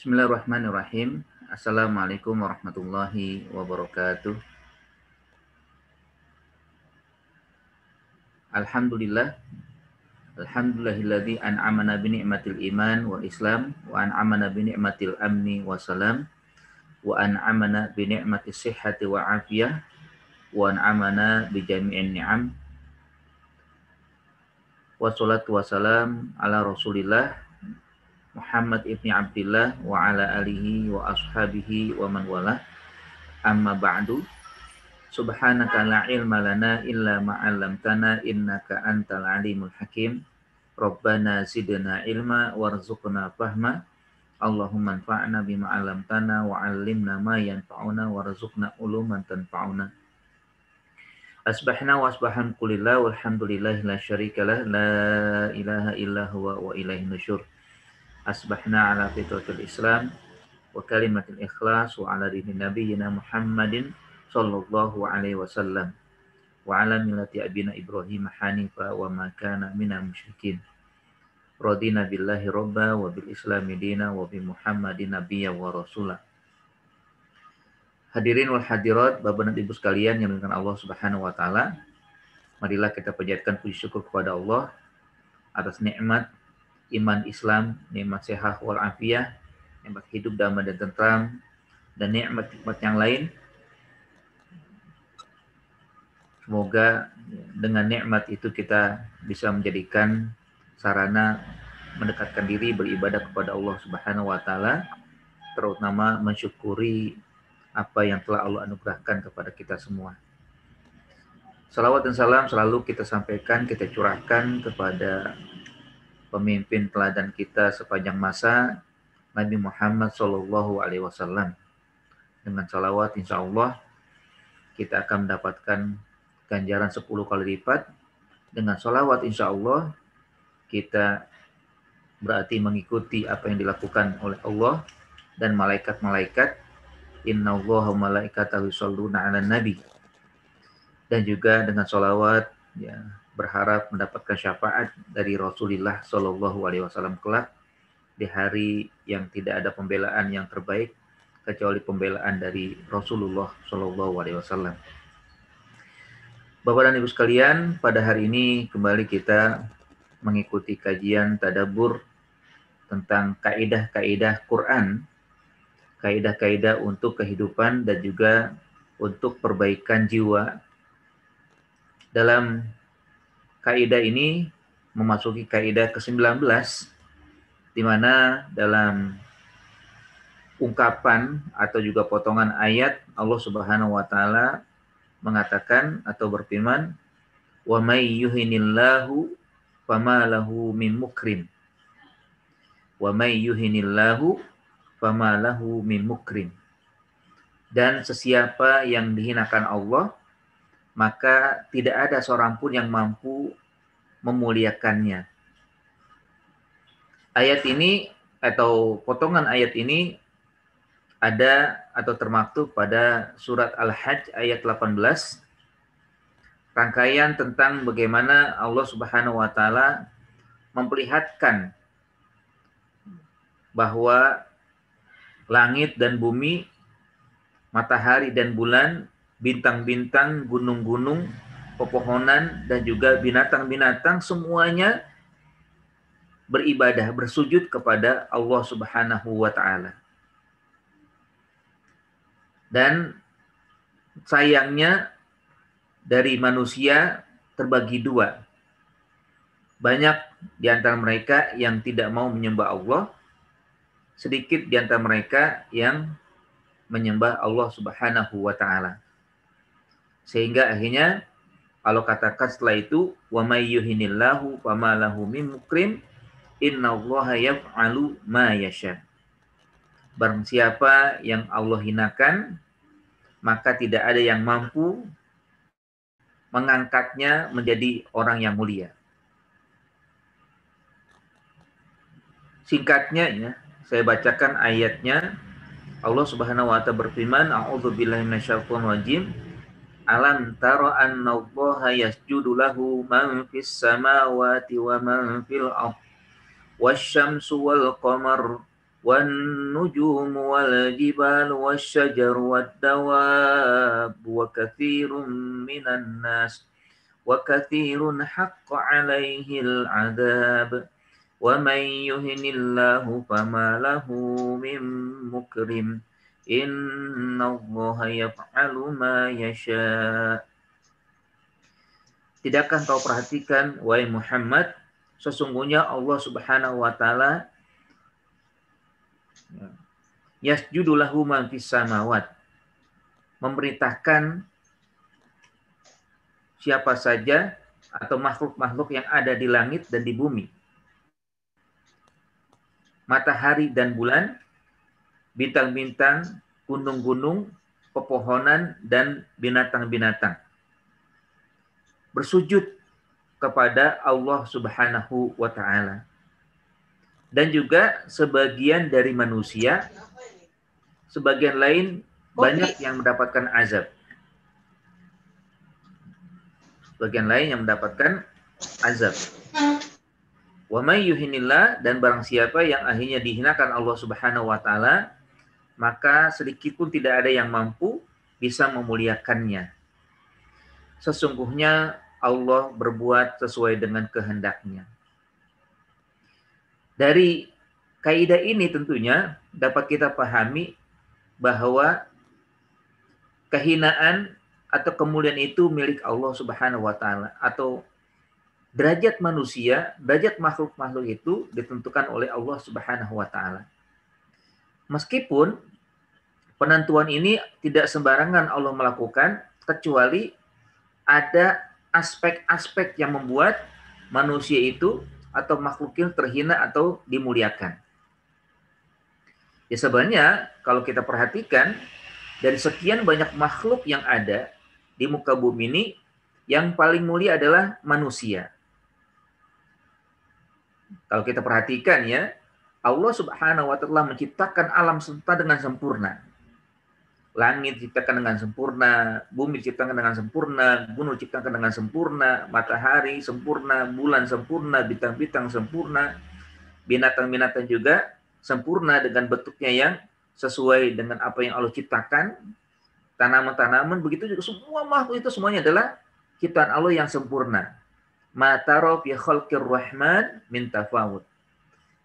Bismillahirrahmanirrahim. Assalamualaikum warahmatullahi wabarakatuh. Alhamdulillah. Alhamdulillahilladzi an'amana bi ni'matil iman wal islam wa an'amana bi ni'matil amni wassalam wa an'amana bi ni'matis sihhati wa afiyah wa an'amana bi jami'in ni'am. Wassalatu wassalam ala Rasulillah Muhammad ibni Abdillah wa ala alihi wa ashabihi wa man walah. Amma ba'du. Subhanaka la ilma lana illa ma 'allamtana innaka antal alimul hakim. Rabbana zidna ilma warzuqna fahma. Allahumma anfa'na bima 'allamtana wa 'allimna ma yanfa'una warzuqna uluman tanfa'una. Asbahna wa asbahan qulillah walhamdulillahi la syarikalah la ilaha illa huwa wa ilaihi nusyur. Asbahna ala fitratil Islam wa kalimatil ikhlas wa ala dini nabiyyina Muhammadin sallallahu alaihi wasallam wa ala millati abina Ibrahim hanifa wa ma kana minal musyrikin. Radina billahi robba wa bil islami dina wa bi Muhammadin nabiyya wa rasula. Hadirin wal hadirat, Bapak dan Ibu sekalian yang dimuliakan Allah Subhanahu wa taala, marilah kita panjatkan puji syukur kepada Allah atas nikmat iman Islam, nikmat sehat wal afiyah, nikmat hidup damai dan tentram, dan nikmat-nikmat yang lain. Semoga dengan nikmat itu kita bisa menjadikan sarana mendekatkan diri beribadah kepada Allah Subhanahu wa taala, terutama mensyukuri apa yang telah Allah anugerahkan kepada kita semua. Salawat dan salam selalu kita sampaikan, kita curahkan kepada pemimpin teladan kita sepanjang masa, Nabi Muhammad Shallallahu Alaihi Wasallam. Dengan salawat, insya Allah kita akan mendapatkan ganjaran 10 kali lipat. Dengan salawat, insya Allah kita berarti mengikuti apa yang dilakukan oleh Allah dan malaikat-malaikat. Innallaha malaikatahu yusholluna 'alan nabi. Dan juga dengan salawat ya, berharap mendapatkan syafaat dari Rasulullah Shallallahu Alaihi Wasallam kelak di hari yang tidak ada pembelaan yang terbaik kecuali pembelaan dari Rasulullah Shallallahu Alaihi Wasallam. Bapak dan Ibu sekalian, pada hari ini kembali kita mengikuti kajian tadabbur tentang kaidah-kaidah Quran, kaidah-kaidah untuk kehidupan dan juga untuk perbaikan jiwa. Dalam kaidah ini memasuki kaidah ke-19, di mana dalam ungkapan atau juga potongan ayat Allah Subhanahu wa taala mengatakan atau berfirman, "Wa may yuhinillahu fama lahu min mukrim." Wa may yuhinillahu fama lahu min mukrim. Dan sesiapa yang dihinakan Allah, maka tidak ada seorang pun yang mampu memuliakannya. Ayat ini atau potongan ayat ini ada atau termaktub pada surat Al-Hajj ayat 18, rangkaian tentang bagaimana Allah Subhanahu wa taala memperlihatkan bahwa langit dan bumi, matahari dan bulan, bintang-bintang, gunung-gunung, pepohonan, dan juga binatang-binatang semuanya beribadah, bersujud kepada Allah Subhanahu wa taala. Dan sayangnya dari manusia terbagi dua. Banyak di antara mereka yang tidak mau menyembah Allah, sedikit di antara mereka yang menyembah Allah Subhanahu wa taala. Sehingga akhirnya Allah katakan setelah itu, wa may yuhinillahu fama lahu min mukrim innallaha yaf'alu ma yasha. Barang siapa yang Allah hinakan, maka tidak ada yang mampu mengangkatnya menjadi orang yang mulia. Singkatnya ya, saya bacakan ayatnya. Allah Subhanahu wa taala berfirman, a'udzubillahi minasyaitonir rajim. Alam tara annallaha yasjudu lahu man fis samawati wa man fil ardh wasyamsu wal qamar والنجوم والجبال والشجر والدواب وكثير من الناس وكثير حق عليه العذاب ومن يهن الله فما له من مكرم إن الله يفعل ما يشاء. Tidakkah kau perhatikan, wahai Muhammad, sesungguhnya Allah Subhanahu wa taala yasjudu lahu man fis samawat, memerintahkan siapa saja atau makhluk-makhluk yang ada di langit dan di bumi, matahari dan bulan, bintang-bintang, gunung-gunung, pepohonan, dan binatang-binatang, bersujud kepada Allah Subhanahu wa taala. Dan juga sebagian dari manusia, sebagian lain banyak yang mendapatkan azab. Sebagian lain yang mendapatkan azab. Wa may yuhinillah, dan barang siapa yang akhirnya dihinakan Allah Subhanahu wa taala, maka sedikit pun tidak ada yang mampu bisa memuliakannya. Sesungguhnya Allah berbuat sesuai dengan kehendaknya. Dari kaidah ini tentunya dapat kita pahami bahwa kehinaan atau kemuliaan itu milik Allah Subhanahu wa taala, atau derajat manusia, derajat makhluk-makhluk itu ditentukan oleh Allah Subhanahu wa taala. Meskipun penentuan ini tidak sembarangan Allah melakukan, kecuali ada aspek-aspek yang membuat manusia itu atau makhluk itu terhina atau dimuliakan. Ya sebenarnya kalau kita perhatikan, dari sekian banyak makhluk yang ada di muka bumi ini, yang paling mulia adalah manusia. Kalau kita perhatikan ya, Allah Subhanahu wa taala menciptakan alam semesta dengan sempurna. Langit diciptakan dengan sempurna, bumi diciptakan dengan sempurna, gunung diciptakan dengan sempurna, matahari sempurna, bulan sempurna, bintang-bintang sempurna, binatang-binatang juga sempurna dengan bentuknya yang sesuai dengan apa yang Allah ciptakan, tanaman-tanaman, begitu juga semua makhluk itu semuanya adalah ciptaan Allah yang sempurna. Ma tara fi khalqir rahman min tafawut.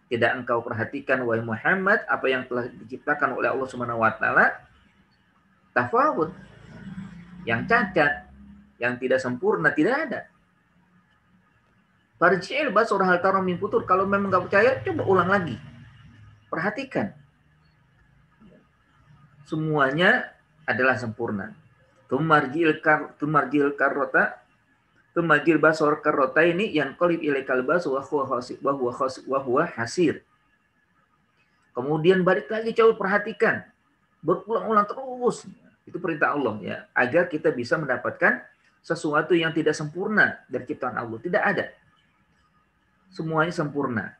Tidak engkau perhatikan, wahai Muhammad, apa yang telah diciptakan oleh Allah Subhanahu wa taala tafawut, yang cacat, yang tidak sempurna, tidak ada. Farji'il basar hal tara min futur. Kalau memang nggak percaya, coba ulang lagi. Perhatikan. Semuanya adalah sempurna. Tumarjil basar karrota ini yang qalib ilaikal bas wa huwa hasir. Kemudian balik lagi, coba perhatikan. Berulang-ulang terus. Itu perintah Allah ya, agar kita bisa mendapatkan sesuatu yang tidak sempurna dari ciptaan Allah. Tidak ada. Semuanya sempurna.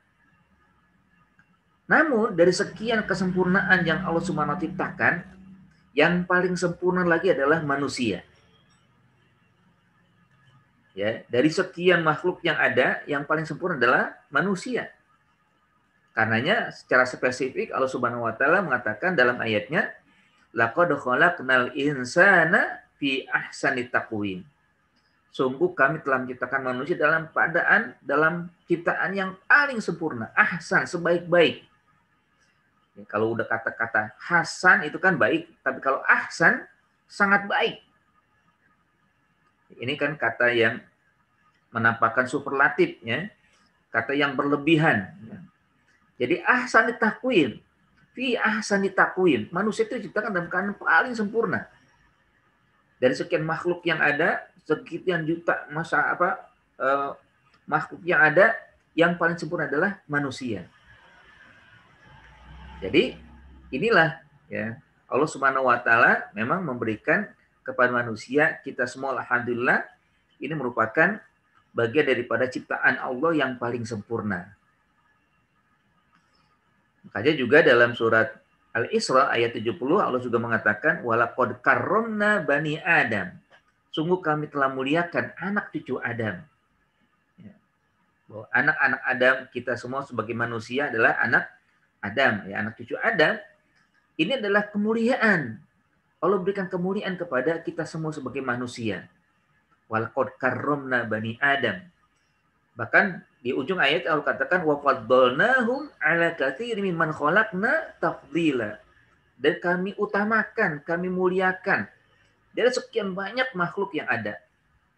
Namun dari sekian kesempurnaan yang Allah Subhanahu wa taala ciptakan, yang paling sempurna lagi adalah manusia. Ya, dari sekian makhluk yang ada, yang paling sempurna adalah manusia. Karenanya secara spesifik Allah Subhanahu wa taala mengatakan dalam ayatnya, laqad khalaqnal insana fi ahsani taqwim. Sungguh kami telah menciptakan manusia dalam ciptaan yang paling sempurna. Ahsan, sebaik-baik. Ya, kalau udah kata-kata hasan itu kan baik, tapi kalau ahsan sangat baik. Ini kan kata yang menampakkan superlatif, ya, kata yang berlebihan. Ya. Jadi ahsani taqwim, fi ahsani taqwim, manusia itu diciptakan dalam keadaan paling sempurna. Dari sekian makhluk yang ada, sekian juta makhluk yang ada, yang paling sempurna adalah manusia. Jadi inilah ya, Allah Subhanahu wa taala memang memberikan kepada manusia, kita semua alhamdulillah, ini merupakan bagian daripada ciptaan Allah yang paling sempurna. Makanya juga dalam surat Al-Isra ayat 70 Allah juga mengatakan walaqad karramna bani Adam. Sungguh kami telah muliakan anak cucu Adam. Ya. Bahwa anak-anak Adam, kita semua sebagai manusia adalah anak Adam, ya anak cucu Adam, ini adalah kemuliaan. Allah berikan kemuliaan kepada kita semua sebagai manusia. Walaqad karramna bani Adam. Bahkan di ujung ayat Allah katakan wa faddalnahum ala katsirin mimman khalaqna tafdila. Dan kami utamakan, kami muliakan dari sekian banyak makhluk yang ada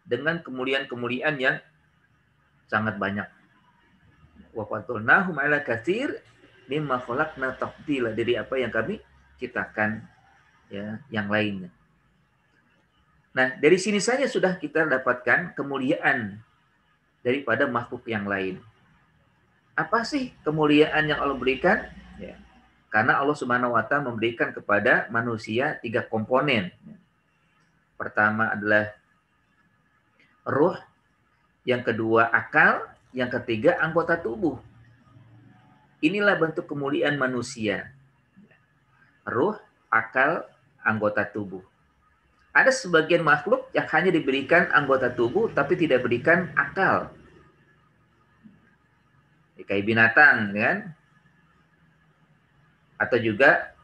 dengan kemuliaan-kemuliaan yang sangat banyak. Wa faddalnahum ala katsir mimma khalaqna tafdila, dari apa yang kami ciptakan ya yang lainnya. Nah, dari sini saja sudah kita dapatkan kemuliaan daripada makhluk yang lain. Apa sih kemuliaan yang Allah berikan? Ya. Karena Allah Subhanahu wa taala memberikan kepada manusia 3 komponen. Pertama adalah ruh, yang kedua akal, yang ketiga anggota tubuh. Inilah bentuk kemuliaan manusia. Ruh, akal, anggota tubuh. Ada sebagian makhluk yang hanya diberikan anggota tubuh tapi tidak diberikan akal. Kayak binatang, kan? Atau juga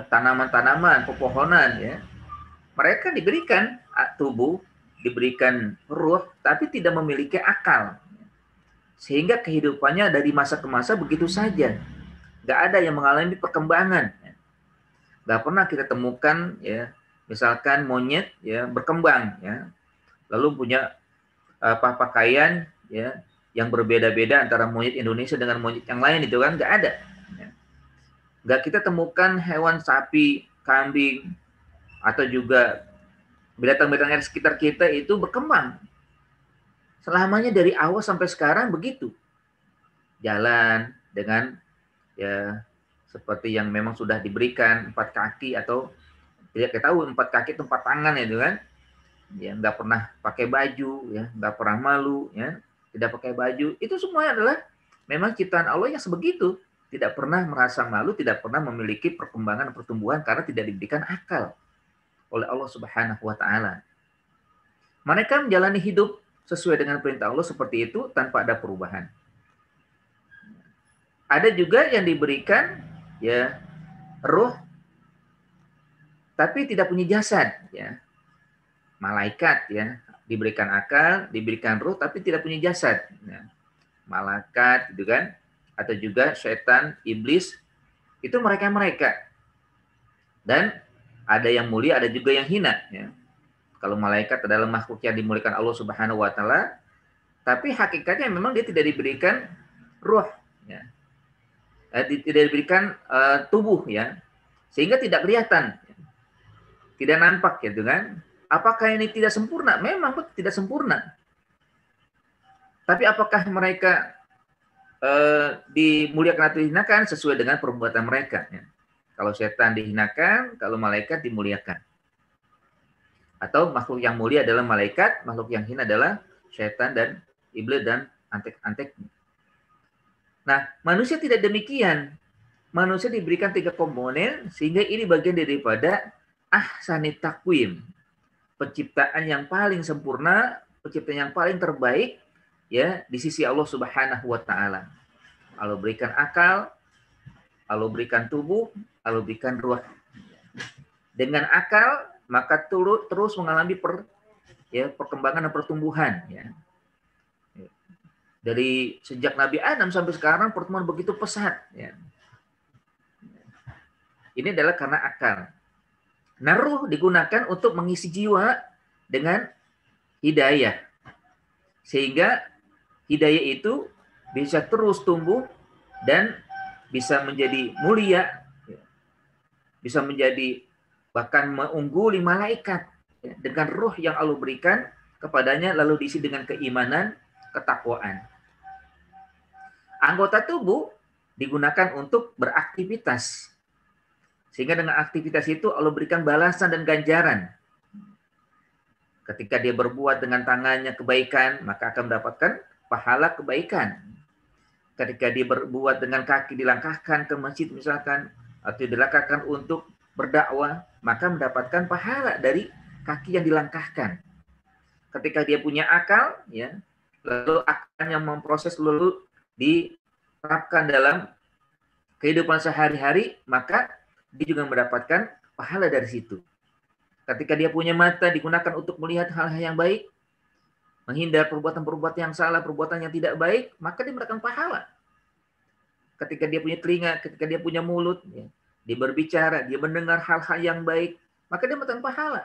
tanaman-tanaman, pepohonan, ya. Mereka diberikan tubuh, diberikan ruh, tapi tidak memiliki akal. Sehingga kehidupannya dari masa ke masa begitu saja. Nggak ada yang mengalami perkembangan. Nggak pernah kita temukan, ya, misalkan monyet, ya, berkembang, ya, lalu punya pakaian, ya, yang berbeda-beda antara monyet Indonesia dengan monyet yang lain, itu kan nggak ada. Nggak kita temukan hewan sapi, kambing, atau juga binatang-binatang yang sekitar kita itu berkembang. Selamanya dari awal sampai sekarang begitu. Jalan dengan, ya, seperti yang memang sudah diberikan 4 kaki, atau tidak kita tahu 4 kaki itu 4 tangan, itu kan. Ya, nggak pernah pakai baju, ya, nggak pernah malu, ya, tidak pakai baju. Itu semuanya adalah memang ciptaan Allah yang sebegitu. Tidak pernah merasa malu, tidak pernah memiliki perkembangan pertumbuhan karena tidak diberikan akal oleh Allah Subhanahu wa taala. Mereka menjalani hidup sesuai dengan perintah Allah seperti itu tanpa ada perubahan. Ada juga yang diberikan, ya, ruh tapi tidak punya jasad, ya. Malaikat, ya, diberikan akal, diberikan ruh tapi tidak punya jasad, ya. Malaikat, gitu kan? Atau juga setan, iblis, itu mereka-mereka. Dan ada yang mulia, ada juga yang hina, ya. Kalau malaikat adalah makhluk yang dimuliakan Allah Subhanahu wa taala, tapi hakikatnya memang dia tidak diberikan ruh, ya. Tidak diberikan tubuh, ya. Sehingga tidak kelihatan, tidak nampak, gitu kan? Apakah ini tidak sempurna? Memang tidak sempurna. Tapi apakah mereka dimuliakan atau dihinakan? Sesuai dengan perbuatan mereka, ya. Kalau setan dihinakan, kalau malaikat dimuliakan. Atau makhluk yang mulia adalah malaikat, makhluk yang hina adalah setan dan iblis dan antek-anteknya. Nah, manusia tidak demikian. Manusia diberikan 3 komponen, sehingga ini bagian daripada ahsanit takwim. Penciptaan yang paling sempurna, penciptaan yang paling terbaik, ya, di sisi Allah Subhanahu wa taala. Allah berikan akal, Allah berikan tubuh, Allah berikan ruh. Dengan akal maka terus mengalami perkembangan dan pertumbuhan, ya. Dari sejak Nabi Adam sampai sekarang pertumbuhan begitu pesat, ya. Ini adalah karena akal. Nah, ruh digunakan untuk mengisi jiwa dengan hidayah. Sehingga hidayah itu bisa terus tumbuh dan bisa menjadi mulia, bisa menjadi bahkan mengungguli malaikat, ya, dengan ruh yang Allah berikan kepadanya, lalu diisi dengan keimanan, ketakwaan. Anggota tubuh digunakan untuk beraktivitas. Sehingga dengan aktivitas itu Allah berikan balasan dan ganjaran. Ketika dia berbuat dengan tangannya kebaikan, maka akan mendapatkan pahala kebaikan. Ketika dia berbuat dengan kaki, dilangkahkan ke masjid misalkan, atau dilangkahkan untuk berdakwah, maka mendapatkan pahala dari kaki yang dilangkahkan. Ketika dia punya akal, ya, lalu akalnya memproses, lalu diterapkan dalam kehidupan sehari-hari, maka dia juga mendapatkan pahala dari situ. Ketika dia punya mata digunakan untuk melihat hal-hal yang baik, menghindar perbuatan-perbuatan yang salah, perbuatan yang tidak baik, maka dia mendapatkan pahala. Ketika dia punya telinga, ketika dia punya mulut, ya, dia berbicara, dia mendengar hal-hal yang baik, maka dia mendapatkan pahala.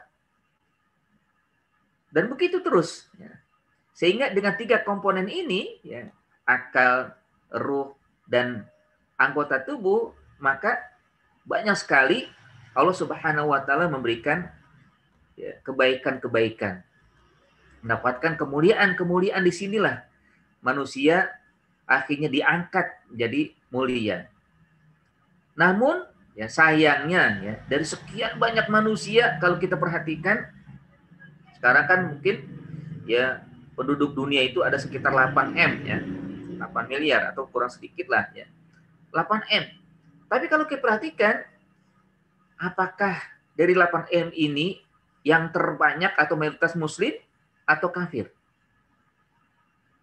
Dan begitu terus. Ya. Sehingga dengan 3 komponen ini, ya, akal, ruh, dan anggota tubuh, maka banyak sekali Allah Subhanahu wa Ta'ala memberikan ya, kebaikan-kebaikan. Mendapatkan kemuliaan-kemuliaan, di sinilah manusia akhirnya diangkat menjadi mulia. Namun ya sayangnya ya, dari sekian banyak manusia, kalau kita perhatikan sekarang kan mungkin ya penduduk dunia itu ada sekitar 8M ya. 8 miliar atau kurang sedikit lah ya. 8M. Tapi kalau kita perhatikan, apakah dari 8M ini yang terbanyak atau mayoritas muslim atau kafir?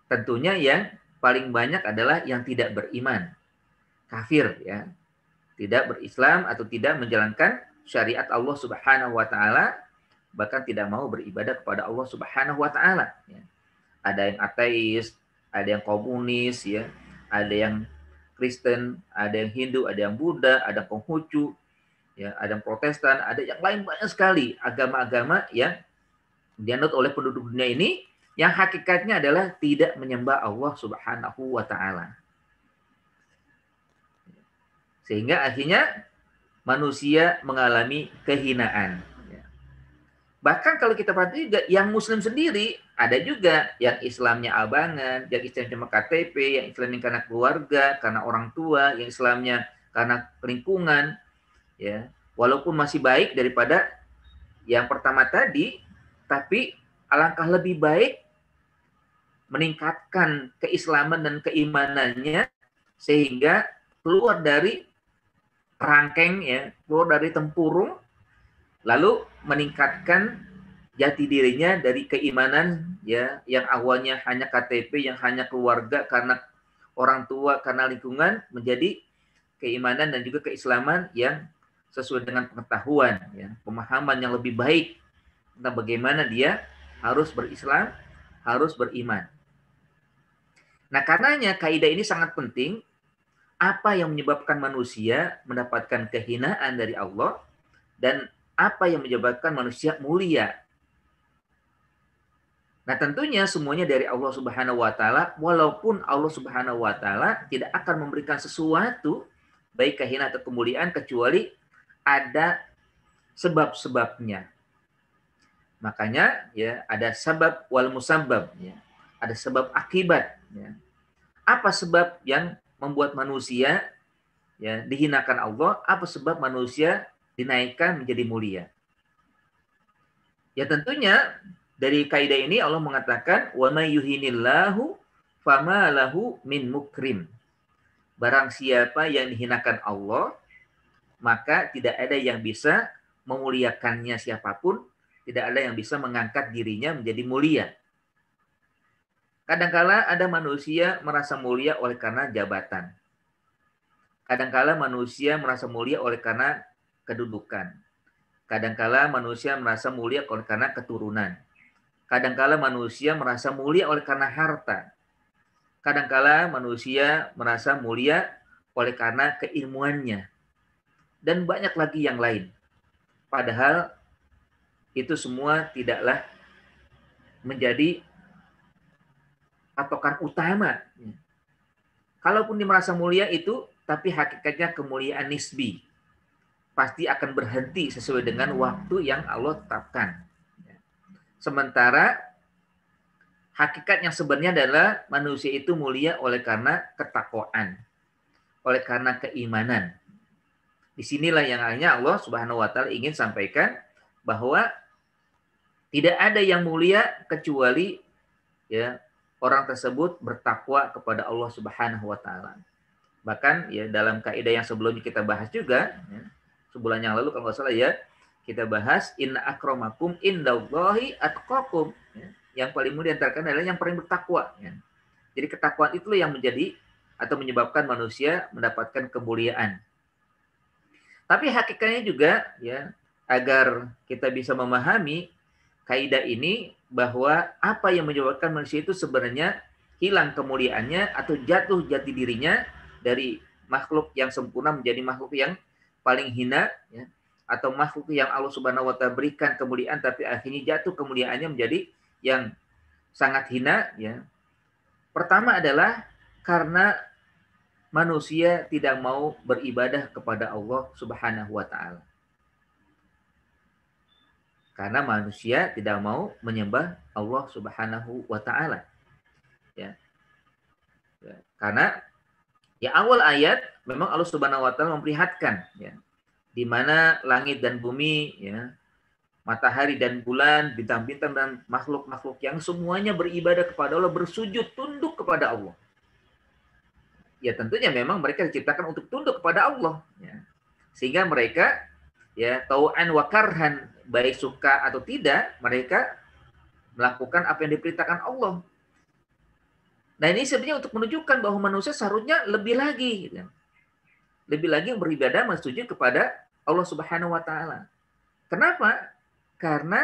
Tentunya yang paling banyak adalah yang tidak beriman, kafir ya, tidak berislam atau tidak menjalankan syariat Allah Subhanahu wa Ta'ala, bahkan tidak mau beribadah kepada Allah Subhanahu wa Ta'ala. Ya. Ada yang ateis, ada yang komunis, ya, ada yang Kristen, ada yang Hindu, ada yang Buddha, ada Konghucu, ya, ada yang Protestan, ada yang lain, banyak sekali agama-agama yang dianut oleh penduduk dunia ini, yang hakikatnya adalah tidak menyembah Allah Subhanahu wa Ta'ala. Sehingga akhirnya manusia mengalami kehinaan. Bahkan kalau kita perhatikan juga, yang muslim sendiri, ada juga yang Islamnya abangan, yang Islam cuma KTP, yang Islamnya karena keluarga, karena orang tua, yang Islamnya karena lingkungan, ya, walaupun masih baik daripada yang pertama tadi, tapi alangkah lebih baik meningkatkan keislaman dan keimanannya sehingga keluar dari rangkeng, ya, keluar dari tempurung, lalu meningkatkan jati dirinya dari keimanan ya yang awalnya hanya KTP, yang hanya keluarga karena orang tua, karena lingkungan, menjadi keimanan dan juga keislaman yang sesuai dengan pengetahuan ya, pemahaman yang lebih baik tentang bagaimana dia harus berislam, harus beriman. Nah, karenanya kaidah ini sangat penting. Apa yang menyebabkan manusia mendapatkan kehinaan dari Allah dan apa yang menyebabkan manusia mulia. Nah, tentunya semuanya dari Allah Subhanahu wa Ta'ala, walaupun Allah Subhanahu wa Ta'ala tidak akan memberikan sesuatu baik kehinaan atau kemuliaan kecuali ada sebab-sebabnya. Makanya ya ada sebab wal musabbab ya. Ada sebab akibat ya. Apa sebab yang membuat manusia ya dihinakan Allah? Apa sebab manusia dinaikkan menjadi mulia? Ya tentunya dari kaidah ini Allah mengatakan wa may yuhinillahu fama lahu min mukrim. Barang siapa yang dihinakan Allah, maka tidak ada yang bisa memuliakannya siapapun, tidak ada yang bisa mengangkat dirinya menjadi mulia. Kadangkala ada manusia merasa mulia oleh karena jabatan. Kadangkala manusia merasa mulia oleh karena kedudukan. Kadangkala manusia merasa mulia oleh karena keturunan. Kadangkala manusia merasa mulia oleh karena harta. Kadangkala manusia merasa mulia oleh karena keilmuannya. Dan banyak lagi yang lain. Padahal itu semua tidaklah menjadi patokan utama. Kalaupun dia merasa mulia itu, tapi hakikatnya kemuliaan nisbi. Pasti akan berhenti sesuai dengan waktu yang Allah tetapkan. Sementara hakikat yang sebenarnya adalah manusia itu mulia oleh karena ketakwaan, oleh karena keimanan. Disinilah yang hanya Allah Subhanahu wa Ta'ala ingin sampaikan bahwa tidak ada yang mulia kecuali ya orang tersebut bertakwa kepada Allah Subhanahu wa Ta'ala. Bahkan ya dalam kaidah yang sebelumnya kita bahas juga ya, sebulan yang lalu kalau nggak salah ya, kita bahas inna akramakum indallahi atqakum. Ya. Yang paling mulia antara kalian adalah yang paling bertakwa. Ya. Jadi ketakwaan itu yang menjadi atau menyebabkan manusia mendapatkan kemuliaan. Tapi hakikatnya juga ya, agar kita bisa memahami kaidah ini, bahwa apa yang menyebabkan manusia itu sebenarnya hilang kemuliaannya atau jatuh jati dirinya dari makhluk yang sempurna menjadi makhluk yang paling hina, ya, atau makhluk yang Allah Subhanahu wa taala berikan kemuliaan tapi akhirnya jatuh kemuliaannya menjadi yang sangat hina, ya. Pertama adalah karena manusia tidak mau beribadah kepada Allah Subhanahu wa taala. Karena manusia tidak mau menyembah Allah Subhanahu wa taala. Ya. Ya. Karena ya awal ayat memang Allah Subhanahu wa taala memperlihatkan, ya, di mana langit dan bumi, ya, matahari dan bulan, bintang-bintang dan makhluk-makhluk yang semuanya beribadah kepada Allah, bersujud tunduk kepada Allah. Ya tentunya memang mereka diciptakan untuk tunduk kepada Allah, ya. Sehingga mereka ya tau'an wa karhan, baik suka atau tidak, mereka melakukan apa yang diperintahkan Allah. Nah ini sebenarnya untuk menunjukkan bahwa manusia seharusnya lebih lagi, gitu. Lebih lagi beribadah bersujud kepada Allah Subhanahu wa taala. Kenapa? Karena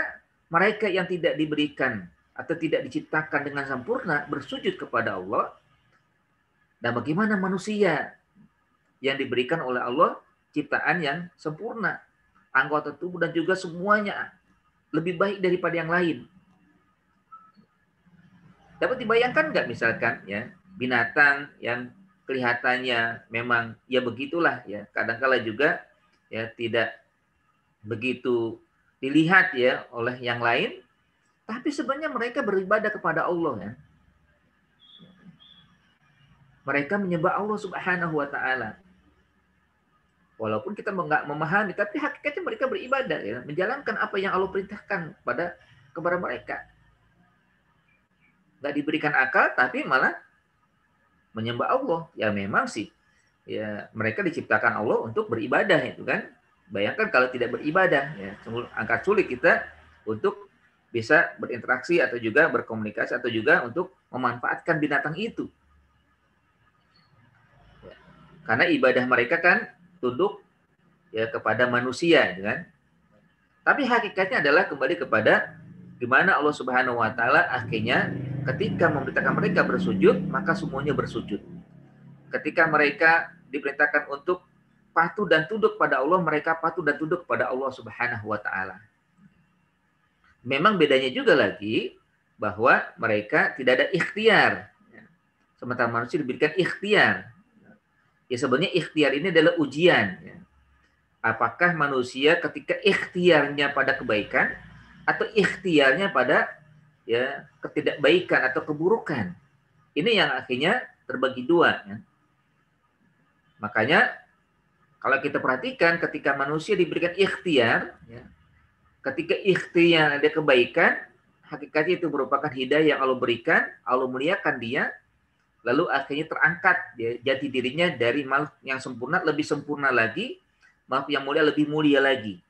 mereka yang tidak diberikan atau tidak diciptakan dengan sempurna bersujud kepada Allah. Dan bagaimana manusia yang diberikan oleh Allah ciptaan yang sempurna, anggota tubuh dan juga semuanya lebih baik daripada yang lain. Dapat dibayangkan nggak misalkan ya binatang yang kelihatannya memang ya begitulah ya, kadang-kala juga ya tidak begitu dilihat ya oleh yang lain, tapi sebenarnya mereka beribadah kepada Allah ya. Mereka menyembah Allah Subhanahu wa taala. Walaupun kita nggak memahami, tapi hakikatnya mereka beribadah ya, menjalankan apa yang Allah perintahkan kepada mereka. Nggak diberikan akal, tapi malah menyembah Allah. Ya memang sih, ya mereka diciptakan Allah untuk beribadah itu kan. Bayangkan kalau tidak beribadah, ya angkat sulit kita untuk bisa berinteraksi atau juga berkomunikasi atau juga untuk memanfaatkan binatang itu. Ya. Karena ibadah mereka kan tunduk ya kepada manusia, kan? Tapi hakikatnya adalah kembali kepada gimana Allah Subhanahu wa taala akhirnya ketika memerintahkan mereka bersujud, maka semuanya bersujud. Ketika mereka diperintahkan untuk patuh dan tunduk pada Allah, mereka patuh dan tunduk kepada Allah Subhanahu wa taala. Memang bedanya juga lagi bahwa mereka tidak ada ikhtiar. Sementara manusia diberikan ikhtiar. Ya sebenarnya ikhtiar ini adalah ujian. Apakah manusia ketika ikhtiarnya pada kebaikan atau ikhtiarnya pada ya ketidakbaikan atau keburukan. Ini yang akhirnya terbagi dua. Ya. Makanya kalau kita perhatikan ketika manusia diberikan ikhtiar, ya, ketika ikhtiar ada kebaikan, hakikatnya itu merupakan hidayah yang Allah berikan, Allah muliakan dia, lalu akhirnya terangkat ya, jati dirinya dari makhluk yang sempurna lebih sempurna lagi, makhluk yang mulia lebih mulia lagi.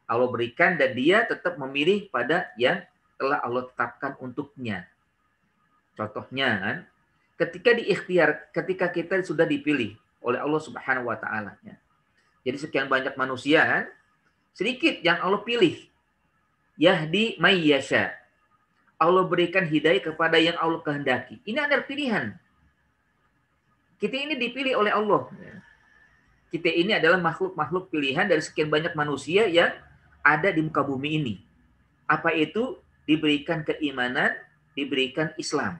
Allah berikan dan dia tetap memilih pada yang telah Allah tetapkan untuknya. Contohnya kan, ketika kita sudah dipilih oleh Allah Subhanahu wa taala. Ya. Jadi sekian banyak manusia kan, sedikit yang Allah pilih. Yahdi may yasha. Allah berikan hidayah kepada yang Allah kehendaki. Ini adalah pilihan. Kita ini dipilih oleh Allah. Kita ini adalah makhluk-makhluk pilihan dari sekian banyak manusia yang ada di muka bumi ini. Apa itu? Diberikan keimanan, diberikan Islam.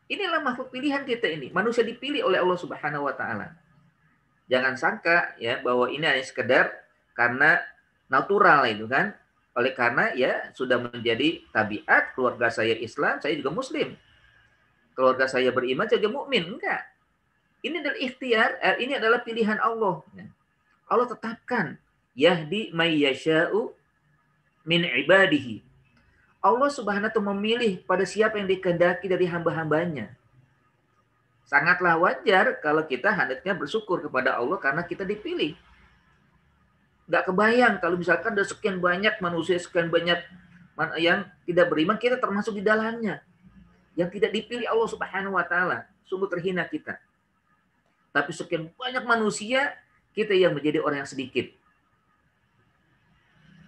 Inilah makhluk pilihan kita ini. Manusia dipilih oleh Allah Subhanahu wa taala. Jangan sangka ya bahwa ini hanya sekedar karena natural itu kan. Oleh karena ya sudah menjadi tabiat keluarga saya Islam, saya juga Muslim. Keluarga saya beriman, saya juga mukmin. Enggak. Ini adalah ikhtiar, ini adalah pilihan Allah. Allah tetapkan yahdi may yasha'u min ibadihi. Allah Subhanahu wa taala memilih pada siapa yang dikehendaki dari hamba-hambanya. Sangatlah wajar kalau kita hendaknya bersyukur kepada Allah karena kita dipilih. Gak kebayang kalau misalkan ada sekian banyak manusia, sekian banyak yang tidak beriman, kita termasuk di dalamnya. Yang tidak dipilih Allah Subhanahu wa taala. Sungguh terhina kita. Tapi sekian banyak manusia, kita yang menjadi orang yang sedikit.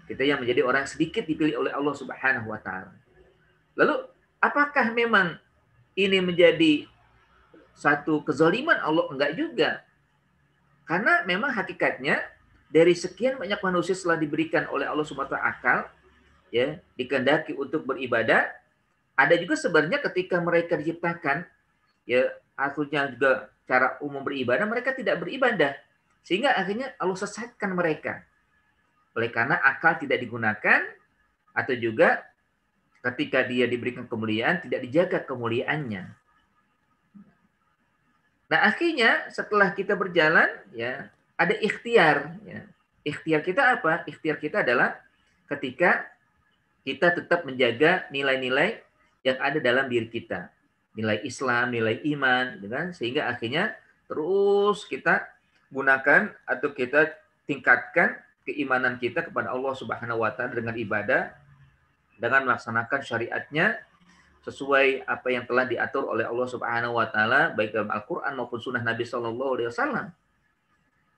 Kita yang menjadi orang yang sedikit dipilih oleh Allah Subhanahu wa taala. Lalu apakah memang ini menjadi satu kezaliman Allah? Enggak juga. Karena memang hakikatnya dari sekian banyak manusia setelah diberikan oleh Allah Subhanahu wa taala akal, ya, dikehendaki untuk beribadah, ada juga sebenarnya ketika mereka diciptakan, ya, akhirnya juga cara umum beribadah, mereka tidak beribadah. Sehingga akhirnya Allah sesatkan mereka. Oleh karena akal tidak digunakan, atau juga ketika dia diberikan kemuliaan, tidak dijaga kemuliaannya. Nah, akhirnya setelah kita berjalan, ya, ada ikhtiar. Ya. Ikhtiar kita apa? Ikhtiar kita adalah ketika kita tetap menjaga nilai-nilai yang ada dalam diri kita. Nilai Islam, nilai iman, gitu kan? Sehingga akhirnya terus kita gunakan atau kita tingkatkan keimanan kita kepada Allah Subhanahu wa taala dengan ibadah, dengan melaksanakan syariatnya sesuai apa yang telah diatur oleh Allah Subhanahu wa taala baik dalam Al-Qur'an maupun sunnah Nabi sallallahu alaihi wasallam.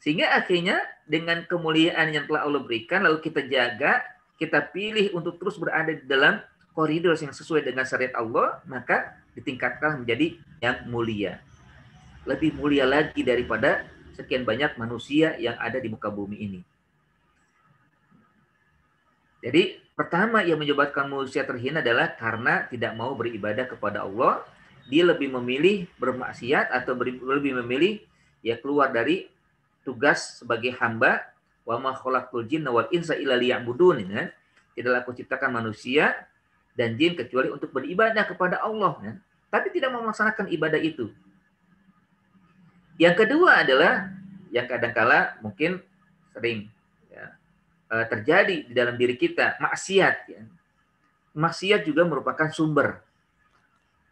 Sehingga akhirnya dengan kemuliaan yang telah Allah berikan lalu kita jaga, kita pilih untuk terus berada di dalam koridor yang sesuai dengan syariat Allah, maka ditingkatkan menjadi yang mulia. Lebih mulia lagi daripada sekian banyak manusia yang ada di muka bumi ini. Jadi pertama yang menyebabkan manusia terhina adalah karena tidak mau beribadah kepada Allah. Dia lebih memilih bermaksiat atau lebih memilih ya keluar dari tugas sebagai hamba. Wa ma khalaqtul jinna wal insa illa liya'budun, ya. Tidaklah aku ciptakan manusia dan jin kecuali untuk beribadah kepada Allah, ya. Tapi tidak mau melaksanakan ibadah itu. Yang kedua adalah yang kadangkala mungkin sering terjadi di dalam diri kita, maksiat. Ya. Maksiat juga merupakan sumber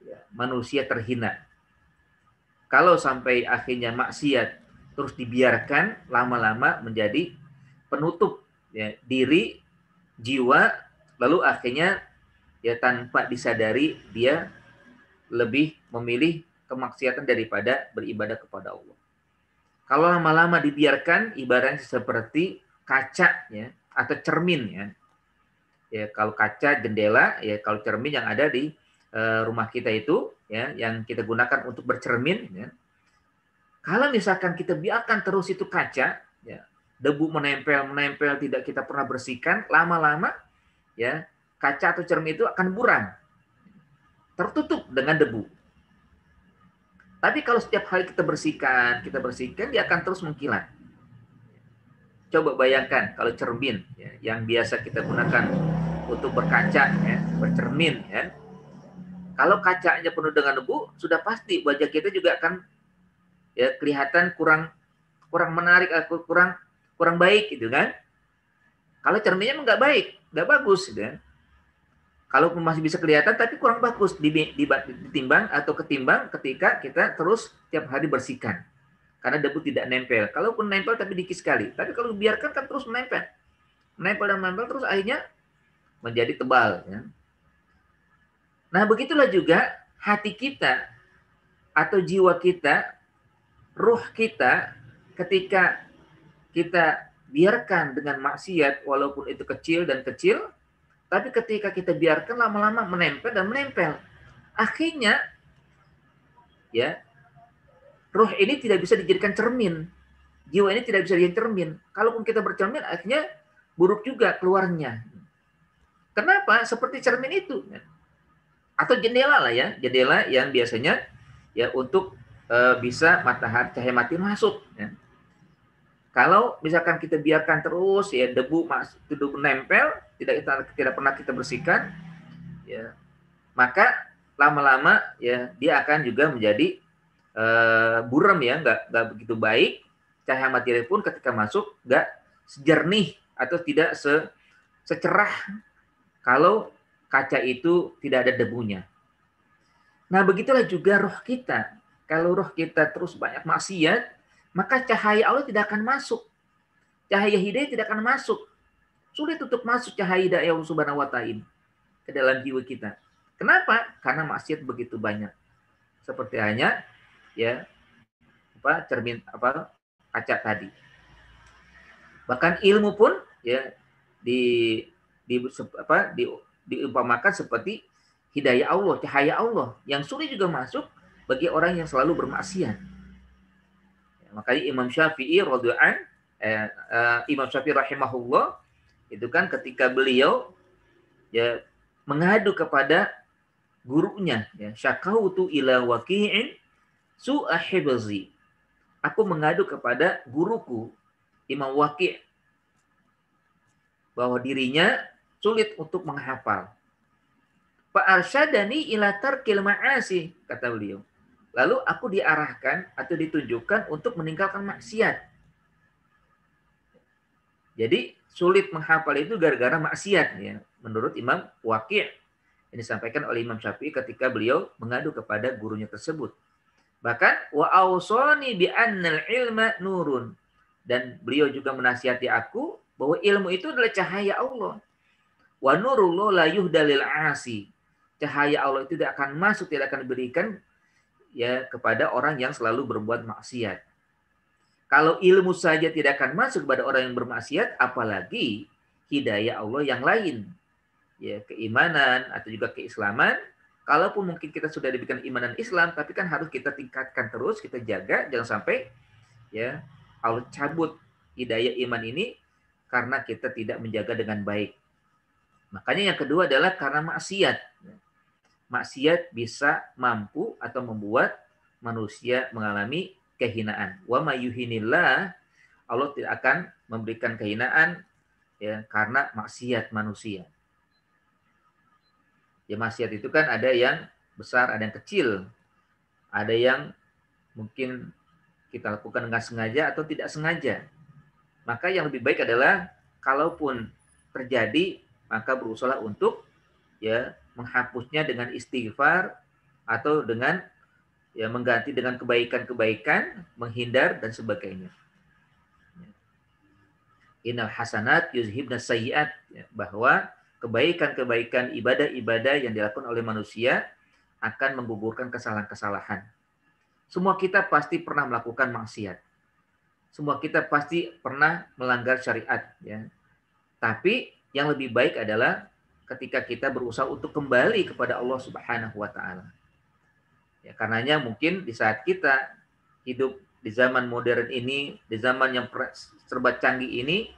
ya, manusia terhina. Kalau sampai akhirnya maksiat terus dibiarkan, lama-lama menjadi penutup ya, diri, jiwa, lalu akhirnya ya tanpa disadari dia lebih memilih kemaksiatan daripada beribadah kepada Allah. Kalau lama-lama dibiarkan, ibaratnya seperti kaca ya atau cermin ya. Ya kalau kaca jendela ya kalau cermin yang ada di rumah kita itu ya yang kita gunakan untuk bercermin ya. Kalau misalkan kita biarkan terus itu kaca ya, debu menempel tidak kita pernah bersihkan, lama-lama ya kaca atau cermin itu akan buram. Tertutup dengan debu. Tapi kalau setiap hari kita bersihkan, dia akan terus mengkilat. Coba bayangkan kalau cermin ya, yang biasa kita gunakan untuk berkaca, ya, bercermin, ya. Kalau kacanya penuh dengan debu, sudah pasti wajah kita juga akan ya kelihatan kurang menarik, kurang baik, gitu kan? Kalau cerminnya nggak baik, nggak bagus, gitu kan? Kalau masih bisa kelihatan, tapi kurang bagus ditimbang atau ketimbang ketika kita terus tiap hari bersihkan. Karena debu tidak nempel. Kalaupun nempel tapi dikit sekali. Tapi kalau biarkan kan terus menempel. Menempel terus akhirnya menjadi tebal. Ya. Nah begitulah juga hati kita atau jiwa kita, ruh kita ketika kita biarkan dengan maksiat walaupun itu kecil, tapi ketika kita biarkan lama-lama menempel dan menempel. Akhirnya ya ruh ini tidak bisa dijadikan cermin. Jiwa ini tidak bisa dijadikan cermin. Kalaupun kita bercermin, akhirnya buruk juga keluarnya. Kenapa? Seperti cermin itu. Atau jendela lah ya. Jendela yang biasanya ya untuk bisa matahari cahaya matahari masuk. Ya. Kalau misalkan kita biarkan terus ya debu nempel, tidak pernah kita bersihkan, ya maka lama-lama ya dia akan juga menjadi buram ya, nggak begitu baik. Cahaya matahari pun ketika masuk nggak sejernih atau tidak secerah kalau kaca itu tidak ada debunya. Nah begitulah juga roh kita. Kalau roh kita terus banyak maksiat, maka cahaya Allah tidak akan masuk. Cahaya hidayah tidak akan masuk. Sulit untuk masuk cahaya hidayah Allah Subhanahu wa taala ke dalam jiwa kita. Kenapa? Karena maksiat begitu banyak. Seperti hanya ya cermin kaca tadi. Bahkan ilmu pun ya diumpamakan seperti hidayah Allah, cahaya Allah yang sulit juga masuk bagi orang yang selalu bermaksiat. Ya, makanya Imam Syafi'i Imam Syafi'i rahimahullah itu kan ketika beliau ya mengadu kepada gurunya, ya, syakautu ila waqi'in su'ahibzi. Aku mengadu kepada guruku Imam Waqi' bahwa dirinya sulit untuk menghafal. Fa arsyadani ila tarkil ma'asi, kata beliau. Lalu aku diarahkan atau ditunjukkan untuk meninggalkan maksiat. Jadi sulit menghafal itu gara-gara maksiat ya, menurut Imam Waqi'. Ini disampaikan oleh Imam Syafi'i ketika beliau mengadu kepada gurunya tersebut. Bahkan wa awsani bi annal ilma nurun, dan beliau juga menasihati aku bahwa ilmu itu adalah cahaya Allah. Wa nurullah la yuhdalil asi. Cahaya Allah itu tidak akan masuk, tidak akan diberikan ya kepada orang yang selalu berbuat maksiat. Kalau ilmu saja tidak akan masuk kepada orang yang bermaksiat, apalagi hidayah Allah yang lain. Ya, keimanan atau juga keislaman. Kalaupun mungkin kita sudah diberikan iman dan Islam, tapi kan harus kita tingkatkan terus, kita jaga, jangan sampai ya Allah cabut hidayah iman ini karena kita tidak menjaga dengan baik. Makanya yang kedua adalah karena maksiat. Maksiat bisa mampu atau membuat manusia mengalami kehinaan. Wa may yuhinillah, Allah tidak akan memberikan kehinaan ya karena maksiat manusia. Ya maksiat itu kan ada yang besar, ada yang kecil. Ada yang mungkin kita lakukan dengan sengaja atau tidak sengaja. Maka yang lebih baik adalah kalaupun terjadi, maka berusaha untuk ya menghapusnya dengan istighfar atau dengan ya mengganti dengan kebaikan-kebaikan, menghindar dan sebagainya. Innal hasanat yuzhibna sayyi'at, ya, bahwa kebaikan-kebaikan ibadah-ibadah yang dilakukan oleh manusia akan menggugurkan kesalahan-kesalahan. Semua kita pasti pernah melakukan maksiat. Semua kita pasti pernah melanggar syariat, ya. Tapi yang lebih baik adalah ketika kita berusaha untuk kembali kepada Allah Subhanahu wa taala. Ya, karenanya mungkin di saat kita hidup di zaman modern ini, di zaman yang serba canggih ini,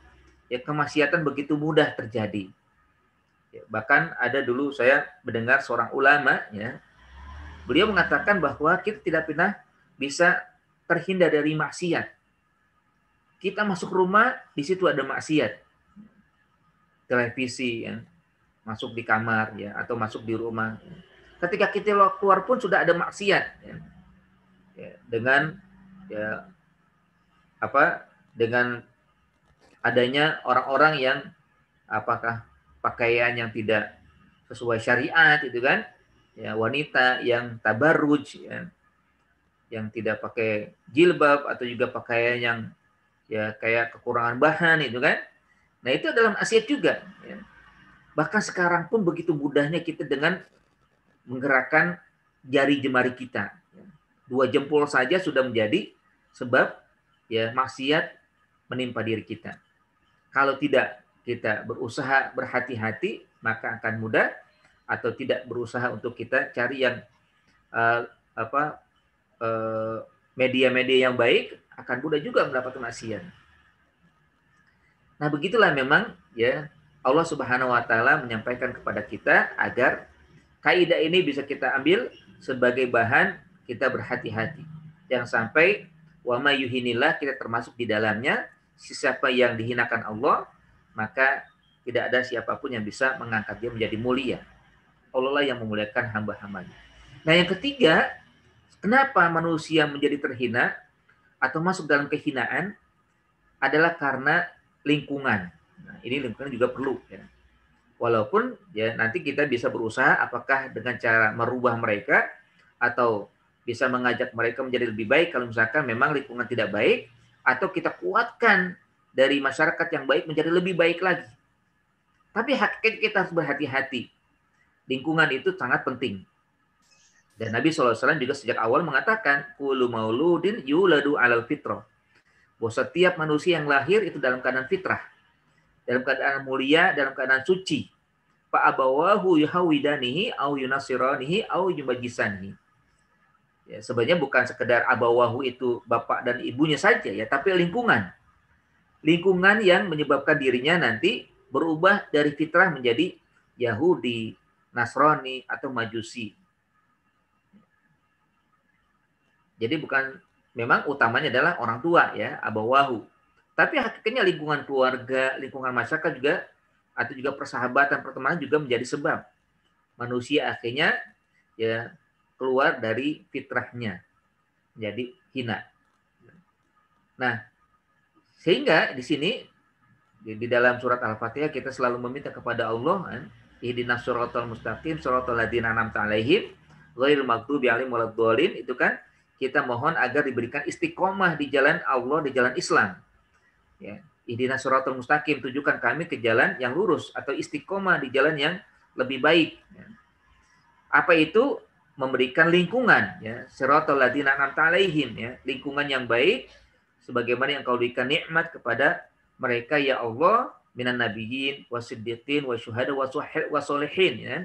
ya kemaksiatan begitu mudah terjadi. Ya, bahkan ada dulu saya mendengar seorang ulama, ya, beliau mengatakan bahwa kita tidak pernah bisa terhindar dari maksiat. Kita masuk rumah, di situ ada maksiat. Televisi, ya, masuk di kamar, ya, atau masuk di rumah. Ketika kita keluar pun sudah ada maksiat, ya. Ya, dengan ya dengan adanya orang-orang yang apakah pakaian yang tidak sesuai syariat itu kan, ya, wanita yang tabarruj, ya, yang tidak pakai jilbab atau juga pakaian yang ya kayak kekurangan bahan itu kan. Nah itu adalah maksiat juga, ya. Bahkan sekarang pun begitu mudahnya kita dengan menggerakkan jari jemari kita, ya. 2 jempol saja sudah menjadi sebab ya maksiat menimpa diri kita. Kalau tidak kita berusaha berhati-hati, maka akan mudah, atau tidak berusaha untuk kita cari yang media-media yang baik, akan mudah juga mendapatkan maksiat. Nah, begitulah memang ya Allah Subhanahu wa taala menyampaikan kepada kita agar kaidah ini bisa kita ambil sebagai bahan kita berhati-hati. Jangan sampai wa may yuhinillah kita termasuk di dalamnya. Siapa yang dihinakan Allah, maka tidak ada siapapun yang bisa mengangkat dia menjadi mulia. Allah lah yang memuliakan hamba-hambanya. Nah yang ketiga, kenapa manusia menjadi terhina atau masuk dalam kehinaan adalah karena lingkungan. Nah, ini lingkungan juga perlu, ya. Walaupun ya nanti kita bisa berusaha apakah dengan cara merubah mereka atau bisa mengajak mereka menjadi lebih baik kalau misalkan memang lingkungan tidak baik, atau kita kuatkan dari masyarakat yang baik menjadi lebih baik lagi. Tapi hakikatnya kita harus berhati-hati. Lingkungan itu sangat penting. Dan Nabi SAW juga sejak awal mengatakan, kullu mauludin yuladu alal fitrah. Bahwa setiap manusia yang lahir itu dalam keadaan fitrah, dalam keadaan mulia, dalam keadaan suci. Fa abawahu yuhawidanihi au yunasiranihi au yumajisanihi. Ya, sebenarnya bukan sekedar abawahu itu bapak dan ibunya saja ya, tapi lingkungan. Lingkungan yang menyebabkan dirinya nanti berubah dari fitrah menjadi Yahudi, Nasrani atau Majusi. Jadi bukan, memang utamanya adalah orang tua ya, abawahu. Tapi hakikatnya lingkungan keluarga, lingkungan masyarakat juga, atau juga persahabatan, pertemanan juga menjadi sebab manusia akhirnya ya keluar dari fitrahnya, jadi hina. Nah, sehingga di sini di dalam surat Al-Fatihah kita selalu meminta kepada Allah, ihdinas siratal mustaqim siratal ladzina an'amta 'alaihim ghairil maghdubi 'alaihim waladdallin, itu kan kita mohon agar diberikan istiqomah di jalan Allah, di jalan Islam. Ya, ihdinas siratal mustaqim, tujukan kami ke jalan yang lurus atau istiqomah di jalan yang lebih baik. Ya. Apa itu? Memberikan lingkungan ya, siratal ladzina an'amta 'alaihim ya, lingkungan yang baik sebagaimana yang Kau berikan nikmat kepada mereka ya Allah, minan nabiyyin wasiddiqin wasyuhada wasolihin ya.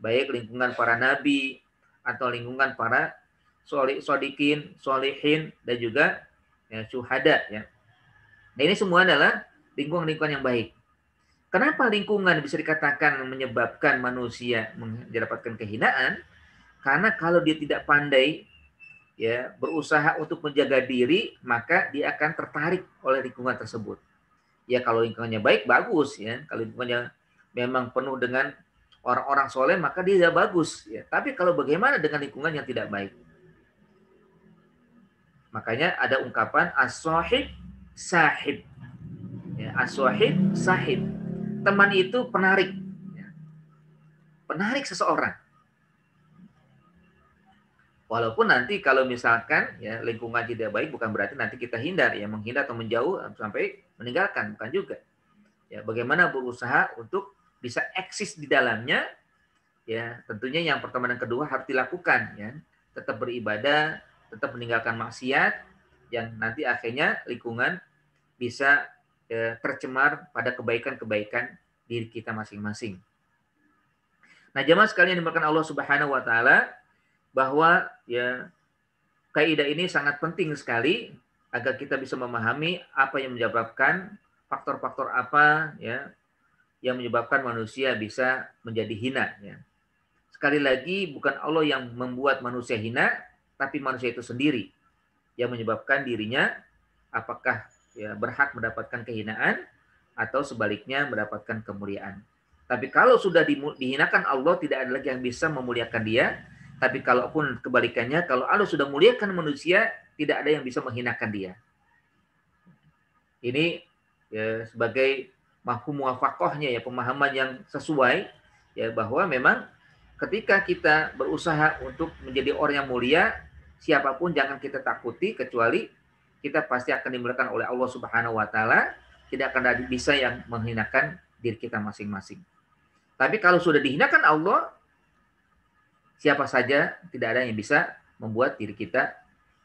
Baik lingkungan para nabi atau lingkungan para shodikin, solihin dan juga ya, syuhada ya. Nah, ini semua adalah lingkungan-lingkungan yang baik. Kenapa lingkungan bisa dikatakan menyebabkan manusia mendapatkan kehinaan? Karena kalau dia tidak pandai ya berusaha untuk menjaga diri, maka dia akan tertarik oleh lingkungan tersebut. Ya kalau lingkungannya baik bagus ya, kalau lingkungannya memang penuh dengan orang-orang soleh maka dia bagus ya. Tapi kalau bagaimana dengan lingkungan yang tidak baik? Makanya ada ungkapan as-sahib sahib. Ya, as-sahib sahib. Teman itu penarik. Ya. Penarik seseorang. Walaupun nanti kalau misalkan ya lingkungan tidak baik bukan berarti nanti kita hindar ya, menghindar atau menjauh sampai meninggalkan, bukan juga. Ya, bagaimana berusaha untuk bisa eksis di dalamnya ya, tentunya yang pertama dan kedua harus dilakukan ya. Tetap beribadah, tetap meninggalkan maksiat yang nanti akhirnya lingkungan bisa ya, tercemar pada kebaikan-kebaikan diri kita masing-masing. Nah, jemaah sekalian yang dimuliakan Allah Subhanahu wa taala, bahwa ya kaidah ini sangat penting sekali agar kita bisa memahami apa yang menyebabkan faktor-faktor apa ya yang menyebabkan manusia bisa menjadi hina ya. Sekali lagi bukan Allah yang membuat manusia hina, tapi manusia itu sendiri yang menyebabkan dirinya apakah ya berhak mendapatkan kehinaan atau sebaliknya mendapatkan kemuliaan. Tapi kalau sudah dihinakan Allah, tidak ada lagi yang bisa memuliakan dia. Tapi kalaupun kebalikannya, kalau Allah sudah muliakan manusia, tidak ada yang bisa menghinakan dia. Ini ya, sebagai mafhum muwafaqahnya ya, pemahaman yang sesuai ya, bahwa memang ketika kita berusaha untuk menjadi orang yang mulia, siapapun jangan kita takuti kecuali kita pasti akan dimuliakan oleh Allah Subhanahu wa taala, tidak akan ada bisa yang menghinakan diri kita masing-masing. Tapi kalau sudah dihinakan Allah, siapa saja tidak ada yang bisa membuat diri kita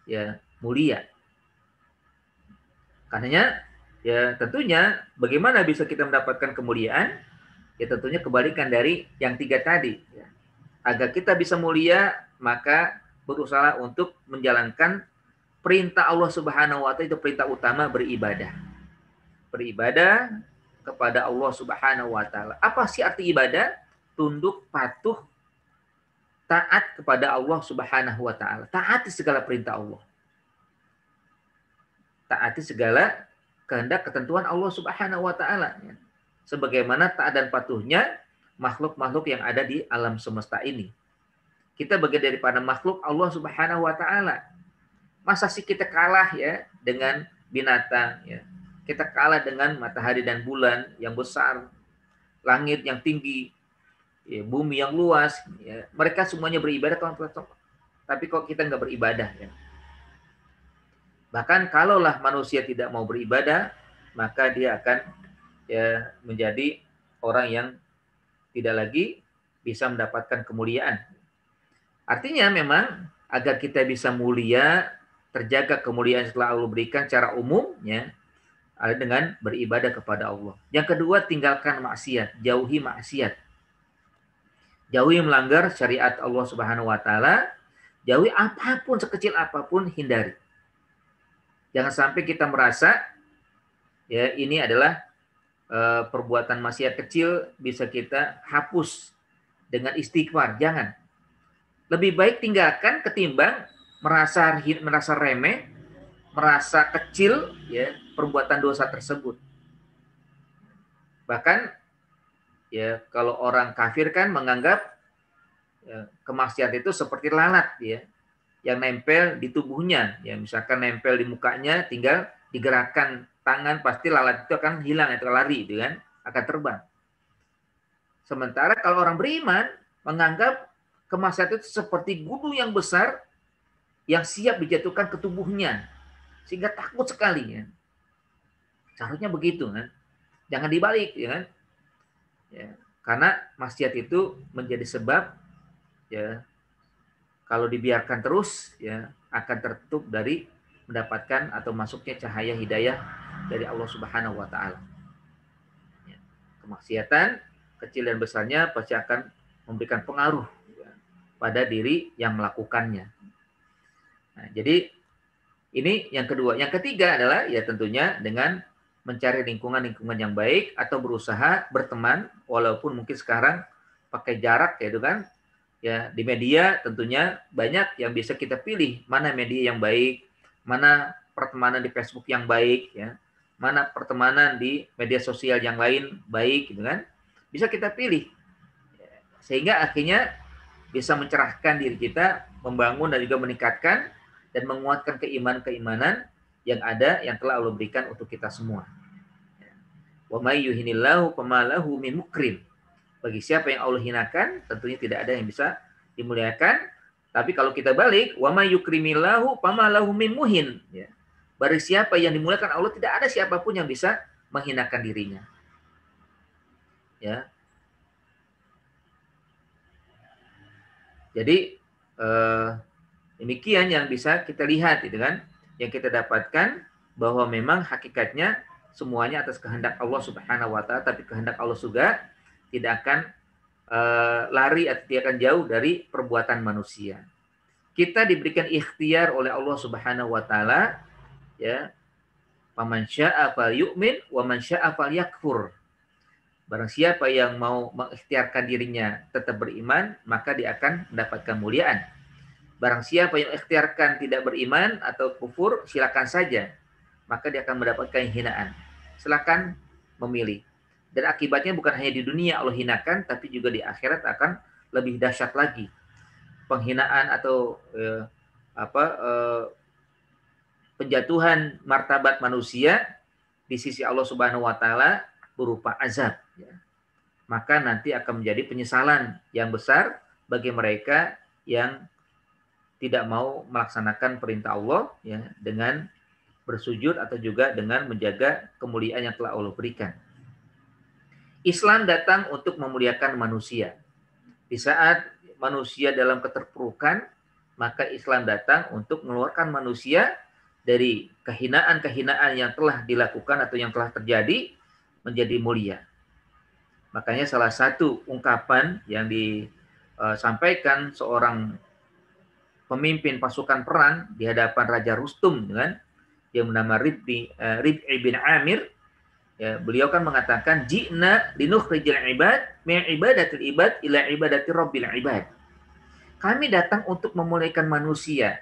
ya mulia. Karenanya ya tentunya bagaimana bisa kita mendapatkan kemuliaan? Ya tentunya kebalikan dari yang tiga tadi. Ya. Agar kita bisa mulia, maka berusaha untuk menjalankan perintah Allah Subhanahu wa taala, itu perintah utama beribadah. Beribadah kepada Allah Subhanahu wa taala. Apa sih arti ibadah? Tunduk, patuh, taat kepada Allah Subhanahu wa taala. Taati segala perintah Allah. Taati segala kehendak ketentuan Allah Subhanahu wa taala. Sebagaimana taat dan patuhnya makhluk-makhluk yang ada di alam semesta ini. Kita bagian daripada makhluk Allah Subhanahu wa taala. Masa sih kita kalah ya dengan binatang ya. Kita kalah dengan matahari dan bulan yang besar, langit yang tinggi, ya, bumi yang luas, ya. Mereka semuanya beribadah, tapi kok kita nggak beribadah ya. Bahkan kalaulah manusia tidak mau beribadah, maka dia akan ya menjadi orang yang tidak lagi bisa mendapatkan kemuliaan. Artinya memang agar kita bisa mulia, terjaga kemuliaan setelah Allah berikan secara umum, ya, dengan beribadah kepada Allah. Yang kedua, tinggalkan maksiat, jauhi maksiat. Jauhi melanggar syariat Allah Subhanahu wa taala, jauhi apapun, sekecil apapun, hindari. Jangan sampai kita merasa ya ini adalah perbuatan maksiat kecil bisa kita hapus dengan istighfar. Jangan. Lebih baik tinggalkan ketimbang merasa remeh, merasa kecil ya perbuatan dosa tersebut. Bahkan ya kalau orang kafir kan menganggap ya, kemaksiatan itu seperti lalat ya yang nempel di tubuhnya, ya misalkan nempel di mukanya, tinggal digerakkan tangan pasti lalat itu akan hilang, itu lari itu kan, akan terbang. Sementara kalau orang beriman menganggap kemaksiatan itu seperti gunung yang besar yang siap dijatuhkan ke tubuhnya, sehingga takut sekali ya. Seharusnya begitu kan, jangan dibalik ya kan. Ya, karena maksiat itu menjadi sebab ya kalau dibiarkan terus ya akan tertutup dari mendapatkan atau masuknya cahaya hidayah dari Allah Subhanahu wa taala. Ya, kemaksiatan kecil dan besarnya pasti akan memberikan pengaruh ya, pada diri yang melakukannya. Nah, jadi ini yang kedua. Yang ketiga adalah ya tentunya dengan mencari lingkungan-lingkungan yang baik atau berusaha berteman walaupun mungkin sekarang pakai jarak ya itu kan. Ya, di media tentunya banyak yang bisa kita pilih, mana media yang baik, mana pertemanan di Facebook yang baik ya, mana pertemanan di media sosial yang lain baik gitu kan. Bisa kita pilih. Sehingga akhirnya bisa mencerahkan diri kita, membangun dan juga meningkatkan dan menguatkan keimanan-keimanan yang ada yang telah Allah berikan untuk kita semua. Wa may yuhinillahu fama lahu min mukrim. Bagi siapa yang Allah hinakan, tentunya tidak ada yang bisa dimuliakan. Tapi kalau kita balik, wa may yukrimillahu fama lahu min muhin. Ya. Bagi siapa yang dimuliakan Allah, tidak ada siapapun yang bisa menghinakan dirinya. Ya. Jadi demikian yang bisa kita lihat, gitu kan? Yang kita dapatkan bahwa memang hakikatnya semuanya atas kehendak Allah Subhanahu wa taala, tapi kehendak Allah juga tidak akan lari atau tidak akan jauh dari perbuatan manusia. Kita diberikan ikhtiar oleh Allah Subhanahu wa taala ya. Faman syaa'a falyu'min wa man syaa'a falyakfur. Barang siapa yang mau mengikhtiarkan dirinya tetap beriman, maka dia akan mendapatkan muliaan. Barang siapa yang ikhtiarkan tidak beriman atau kufur, silakan saja, maka dia akan mendapatkan hinaan. Silakan memilih. Dan akibatnya bukan hanya di dunia Allah hinakan, tapi juga di akhirat akan lebih dahsyat lagi. Penghinaan atau penjatuhan martabat manusia di sisi Allah Subhanahu wa taala berupa azab. Ya. Maka nanti akan menjadi penyesalan yang besar bagi mereka yang tidak mau melaksanakan perintah Allah ya, dengan bersujud atau juga dengan menjaga kemuliaan yang telah Allah berikan. Islam datang untuk memuliakan manusia. Di saat manusia dalam keterpurukan, maka Islam datang untuk mengeluarkan manusia dari kehinaan-kehinaan yang telah dilakukan atau yang telah terjadi menjadi mulia. Makanya salah satu ungkapan yang disampaikan seorang pemimpin pasukan perang di hadapan Raja Rustum kan, yang bernama Rib'i bin Amir. Ya, beliau kan mengatakan ji'na linukhrijal ibad min ibadatil ibad ila ibadati rabbil ibad. Kami datang untuk memuliakan manusia.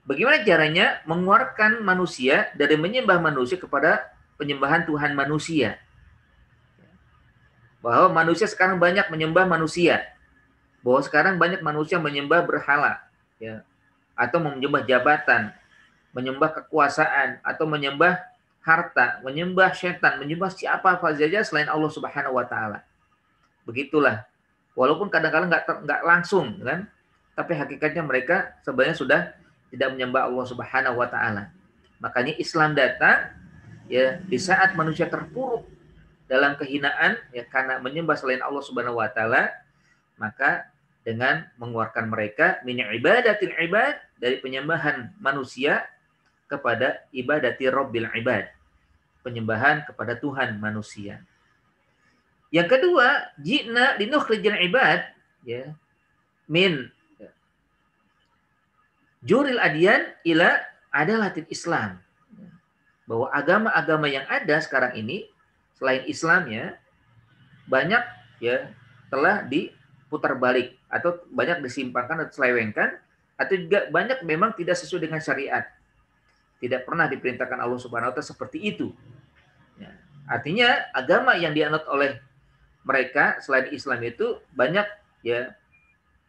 Bagaimana caranya mengeluarkan manusia dari menyembah manusia kepada penyembahan Tuhan manusia? Bahwa manusia sekarang banyak menyembah manusia. Bahwa sekarang banyak manusia menyembah berhala, ya, atau menyembah jabatan, menyembah kekuasaan, atau menyembah harta, menyembah setan, menyembah siapa saja selain Allah Subhanahu wa taala. Begitulah. Walaupun kadang-kadang nggak langsung kan, tapi hakikatnya mereka sebenarnya sudah tidak menyembah Allah Subhanahu wa taala. Makanya Islam datang ya di saat manusia terpuruk dalam kehinaan ya karena menyembah selain Allah Subhanahu wa taala, maka dengan mengeluarkan mereka min ibadatil ibad, dari penyembahan manusia kepada ibadati rabbil ibad, penyembahan kepada Tuhan manusia. Yang kedua, ji'na linukhrijal ibad, ya, min juril adyan ila adalatil Islam. Bahwa agama-agama yang ada sekarang ini selain Islam, ya, banyak, ya, telah diputar balik atau banyak disimpangkan atau selewengkan, atau juga banyak memang tidak sesuai dengan syariat. Tidak pernah diperintahkan Allah Subhanahu wa taala seperti itu. Ya. Artinya agama yang dianut oleh mereka selain Islam itu banyak, ya,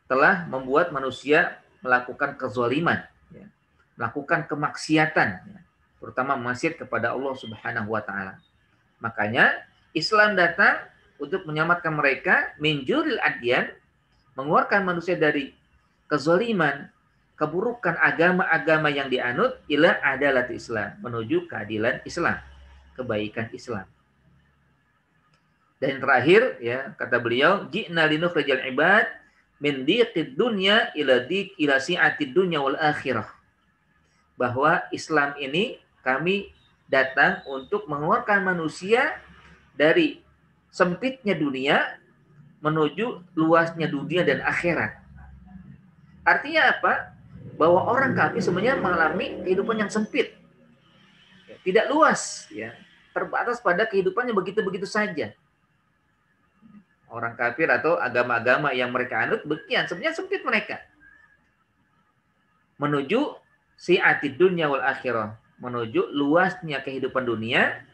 telah membuat manusia melakukan kezaliman, ya, melakukan kemaksiatan, ya, terutama maksiat kepada Allah Subhanahu wa taala. Makanya Islam datang untuk menyelamatkan mereka min juril adyan, mengeluarkan manusia dari kezaliman, keburukan agama-agama yang dianut, ila adalat Islam, menuju keadilan Islam, kebaikan Islam. Dan yang terakhir, ya, kata beliau, ji'na linukhrijal ibad min diqid dunya ila si'atid dunya wal akhirah. Bahwa Islam ini kami datang untuk mengeluarkan manusia dari sempitnya dunia menuju luasnya dunia dan akhirat. Artinya apa? Bahwa orang kafir sebenarnya mengalami kehidupan yang sempit, tidak luas, ya, terbatas pada kehidupannya begitu-begitu saja. Orang kafir atau agama-agama yang mereka anut begian, sebenarnya sempit mereka. Menuju si'atid dunya wal akhirah, menuju luasnya kehidupan dunia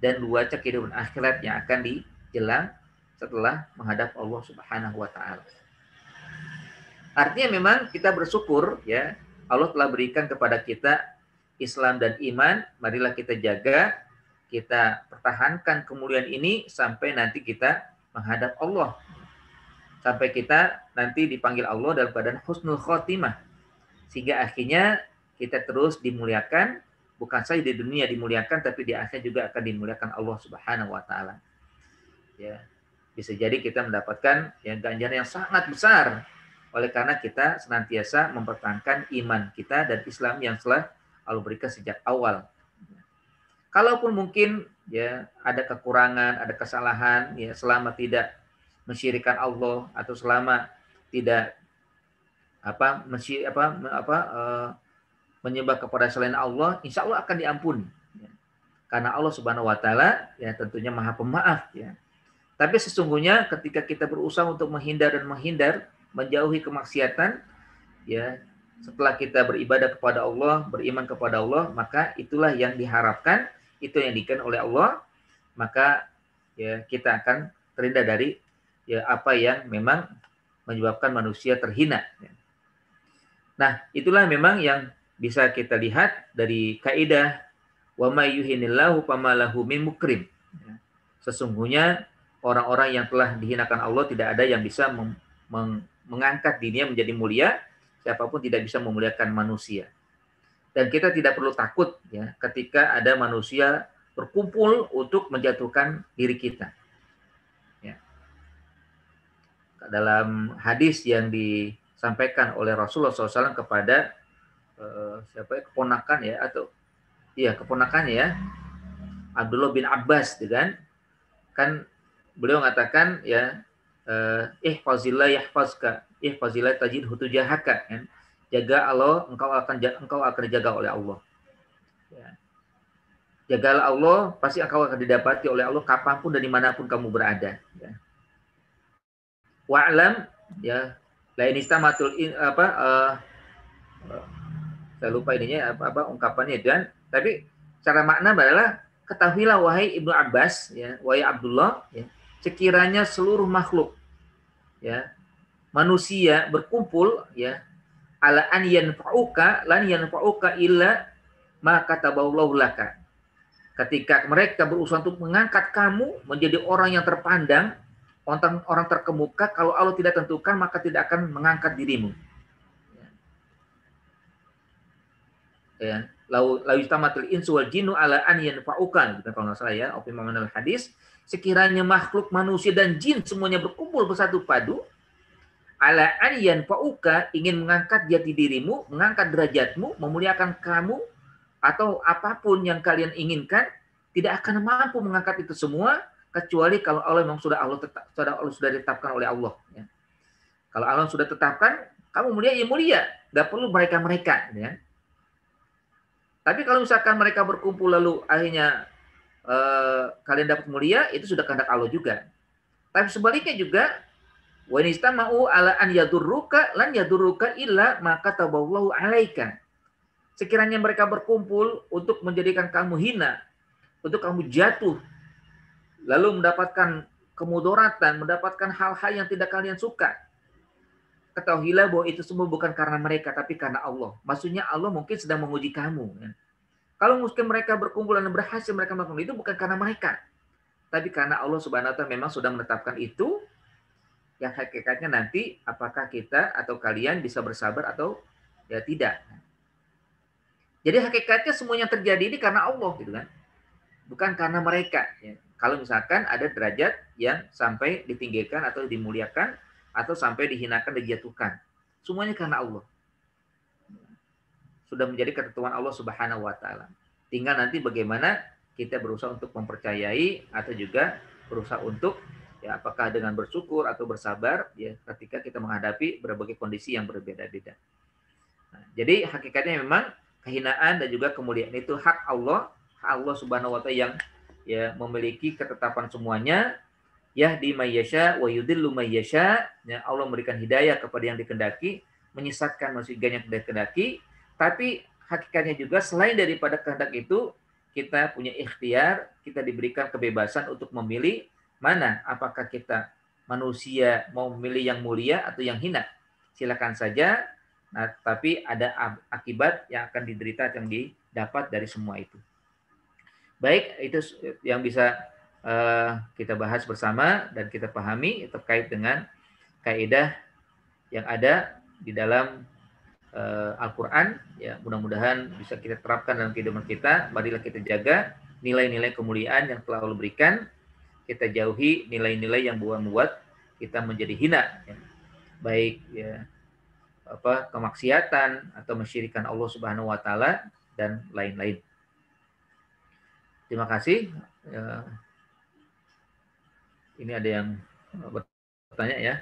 dan luasnya kehidupan akhirat yang akan dijelang setelah menghadap Allah Subhanahu wa taala. Artinya memang kita bersyukur, ya, Allah telah berikan kepada kita Islam dan iman. Marilah kita jaga, kita pertahankan kemuliaan ini sampai nanti kita menghadap Allah, sampai kita nanti dipanggil Allah dalam keadaan husnul khotimah, sehingga akhirnya kita terus dimuliakan, bukan saja di dunia dimuliakan, tapi di akhirat juga akan dimuliakan Allah Subhanahu wa taala. Ya, bisa jadi kita mendapatkan, ya, ganjaran yang sangat besar oleh karena kita senantiasa mempertahankan iman kita dan Islam yang telah Allah berikan sejak awal. Kalaupun mungkin, ya, ada kekurangan, ada kesalahan, ya, selama tidak mensyirikkan Allah atau selama tidak menyembah kepada selain Allah, insya Allah akan diampuni. Ya. Karena Allah Subhanahu wa taala, ya, tentunya Maha Pemaaf, ya. Tapi sesungguhnya ketika kita berusaha untuk menghindar, menjauhi kemaksiatan, ya, setelah kita beribadah kepada Allah, beriman kepada Allah, maka itulah yang diharapkan, itu yang diinginkan oleh Allah, maka, ya, kita akan terhindar dari, ya, apa yang memang menyebabkan manusia terhina. Ya. Nah, itulah memang yang bisa kita lihat dari kaidah wa may yuhinillahu famalahu min mukrim. Ya. Sesungguhnya orang-orang yang telah dihinakan Allah tidak ada yang bisa mengangkat dirinya menjadi mulia, siapapun tidak bisa memuliakan manusia. Dan kita tidak perlu takut, ya, ketika ada manusia berkumpul untuk menjatuhkan diri kita. Ya. Dalam hadis yang disampaikan oleh Rasulullah SAW kepada keponakan, ya, atau keponakannya, ya, Abdullah bin Abbas, kan beliau mengatakan, ya, ihfazillah yahfazka, ihfazillah tajidhu tujahaka, kan? Jaga Allah, engkau akan dijaga oleh Allah. Ya. Jagalah Allah, pasti engkau akan didapati oleh Allah kapanpun dan dimanapun kamu berada. Ya. Wa'lam, ya, la inistamatul saya lupa ininya ungkapannya, dan tapi cara makna adalah ketahuilah wahai Ibnu Abbas, ya, wahai Abdullah, ya, sekiranya seluruh makhluk, ya, manusia berkumpul, ya, ala an yanfa'uka lan yanfa'uka illa ma kataballahu laka. Ketika mereka berusaha untuk mengangkat kamu menjadi orang yang terpandang, orang terkemuka, kalau Allah tidak tentukan maka tidak akan mengangkat dirimu. Ya, lau yustamatul insu wal jinnu ala an yanfa'uka, kalau nggak salah, ya, optimal hadis, sekiranya makhluk manusia dan jin semuanya berkumpul bersatu padu ala an yanfa'uka, ingin mengangkat jati dirimu, mengangkat derajatmu, memuliakan kamu, atau apapun yang kalian inginkan, tidak akan mampu mengangkat itu semua kecuali kalau Allah memang sudah sudah ditetapkan oleh Allah. Ya. Kalau Allah sudah tetapkan, kamu mulia ya mulia, nggak perlu mereka. Ya. Tapi kalau misalkan mereka berkumpul lalu akhirnya kalian dapat mulia, itu sudah kehendak Allah juga. Tapi sebaliknya juga, wa nistama'u ala an yadurruka lan yadurruka illa maka taballahu alaika. Sekiranya mereka berkumpul untuk menjadikan kamu hina, untuk kamu jatuh, lalu mendapatkan kemudoratan, mendapatkan hal-hal yang tidak kalian suka, ketahuilah bahwa itu semua bukan karena mereka, tapi karena Allah. Maksudnya Allah mungkin sedang menguji kamu. Ya. Kalau mungkin mereka berkumpul dan berhasil mereka melakukan itu bukan karena mereka, tapi karena Allah Subhanahu wa taala memang sudah menetapkan itu, yang hakikatnya nanti apakah kita atau kalian bisa bersabar atau ya tidak. Jadi hakikatnya semua yang terjadi ini karena Allah gitu kan. Bukan karena mereka. Ya. Kalau misalkan ada derajat yang sampai ditinggikan atau dimuliakan atau sampai dihinakan, dijatuhkan. Semuanya karena Allah. Sudah menjadi ketentuan Allah Subhanahu wa taala. Tinggal nanti bagaimana kita berusaha untuk mempercayai atau juga berusaha untuk ya apakah dengan bersyukur atau bersabar ya ketika kita menghadapi berbagai kondisi yang berbeda-beda. Nah, jadi hakikatnya memang kehinaan dan juga kemuliaan itu hak Allah Subhanahu wa taala yang ya memiliki ketetapan semuanya. Yahdi mayyasha wa yudhillu mayyasha. Ya, Allah memberikan hidayah kepada yang dikehendaki, menyesatkan manusia yang dikehendaki. Tapi hakikatnya juga selain daripada kehendak itu, kita punya ikhtiar, kita diberikan kebebasan untuk memilih mana, apakah kita manusia mau memilih yang mulia atau yang hina. Silakan saja. Nah, tapi ada akibat yang akan diderita, yang didapat dari semua itu. Baik, itu yang bisa kita bahas bersama dan kita pahami terkait dengan kaidah yang ada di dalam Al-Quran. Ya, mudah-mudahan bisa kita terapkan dalam kehidupan kita. Marilah kita jaga nilai-nilai kemuliaan yang telah Allah berikan. Kita jauhi nilai-nilai yang membuat kita menjadi hina. Ya. Baik ya kemaksiatan atau mensyirikan Allah Subhanahu wa taala dan lain-lain. Terima kasih. Ini ada yang bertanya ya.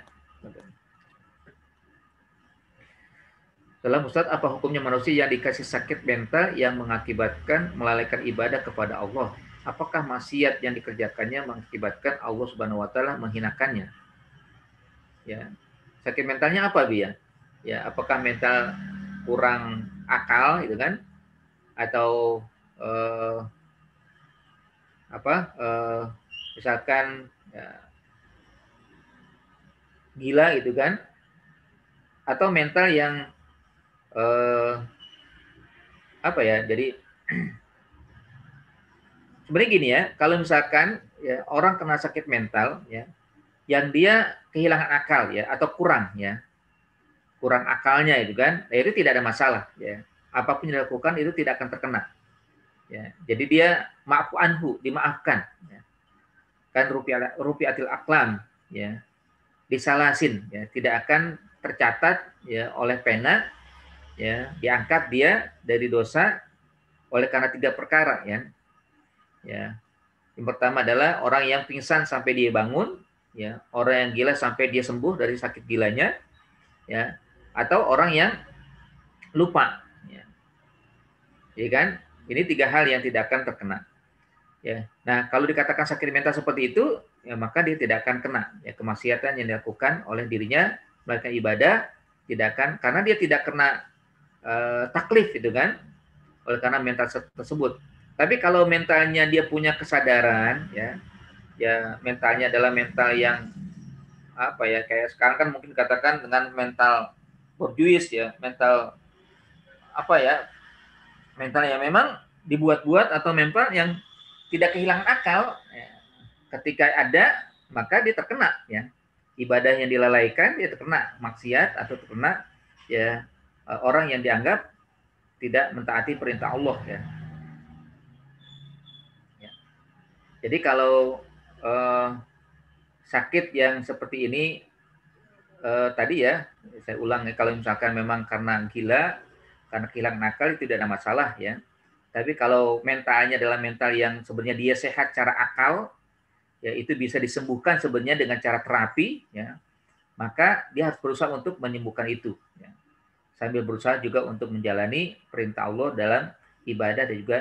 Dalam Ustadz, apa hukumnya manusia yang dikasih sakit mental yang mengakibatkan melalaikan ibadah kepada Allah? Apakah maksiat yang dikerjakannya mengakibatkan Allah Subhanahu wa taala menghinakannya? Ya. Sakit mentalnya apa, Bi ya? Ya, apakah mental kurang akal gitu kan? Atau misalkan ya, gila gitu kan? Atau mental yang jadi sebenarnya gini ya, kalau misalkan ya, orang kena sakit mental ya, yang dia kehilangan akal ya atau kurang akalnya itu kan, ya itu tidak ada masalah ya, apapun yang dilakukan itu tidak akan terkena ya, jadi dia maafu anhu, dimaafkan ya. Kan rupiatil aklam ya, disalasin ya, tidak akan tercatat ya oleh pena ya, diangkat dia dari dosa oleh karena 3 perkara ya. Ya. Yang pertama adalah orang yang pingsan sampai dia bangun, ya, orang yang gila sampai dia sembuh dari sakit gilanya, ya, atau orang yang lupa, ya. Ya kan? Ini 3 hal yang tidak akan terkena. Ya. Nah, kalau dikatakan sakit mental seperti itu, ya maka dia tidak akan kena ya kemaksiatan yang dilakukan oleh dirinya melakukan ibadah tidak akan, karena dia tidak kena taklif itu kan, oleh karena mental tersebut. Tapi kalau mentalnya dia punya kesadaran ya mentalnya adalah mental yang kayak sekarang kan mungkin katakan dengan mental borjuis ya, mental mental yang memang dibuat-buat atau mental yang tidak kehilangan akal ya. Ketika ada maka dia terkena ya, ibadah yang dilalaikan dia terkena maksiat atau terkena ya orang yang dianggap tidak mentaati perintah Allah ya. Jadi kalau sakit yang seperti ini tadi ya, saya ulang ya, kalau misalkan memang karena gila, karena kehilangan akal itu tidak ada masalah ya. Tapi kalau mentalnya adalah mental yang sebenarnya dia sehat secara akal, ya itu bisa disembuhkan sebenarnya dengan cara terapi, ya. Maka dia harus berusaha untuk menyembuhkan itu, ya. Sambil berusaha juga untuk menjalani perintah Allah dalam ibadah dan juga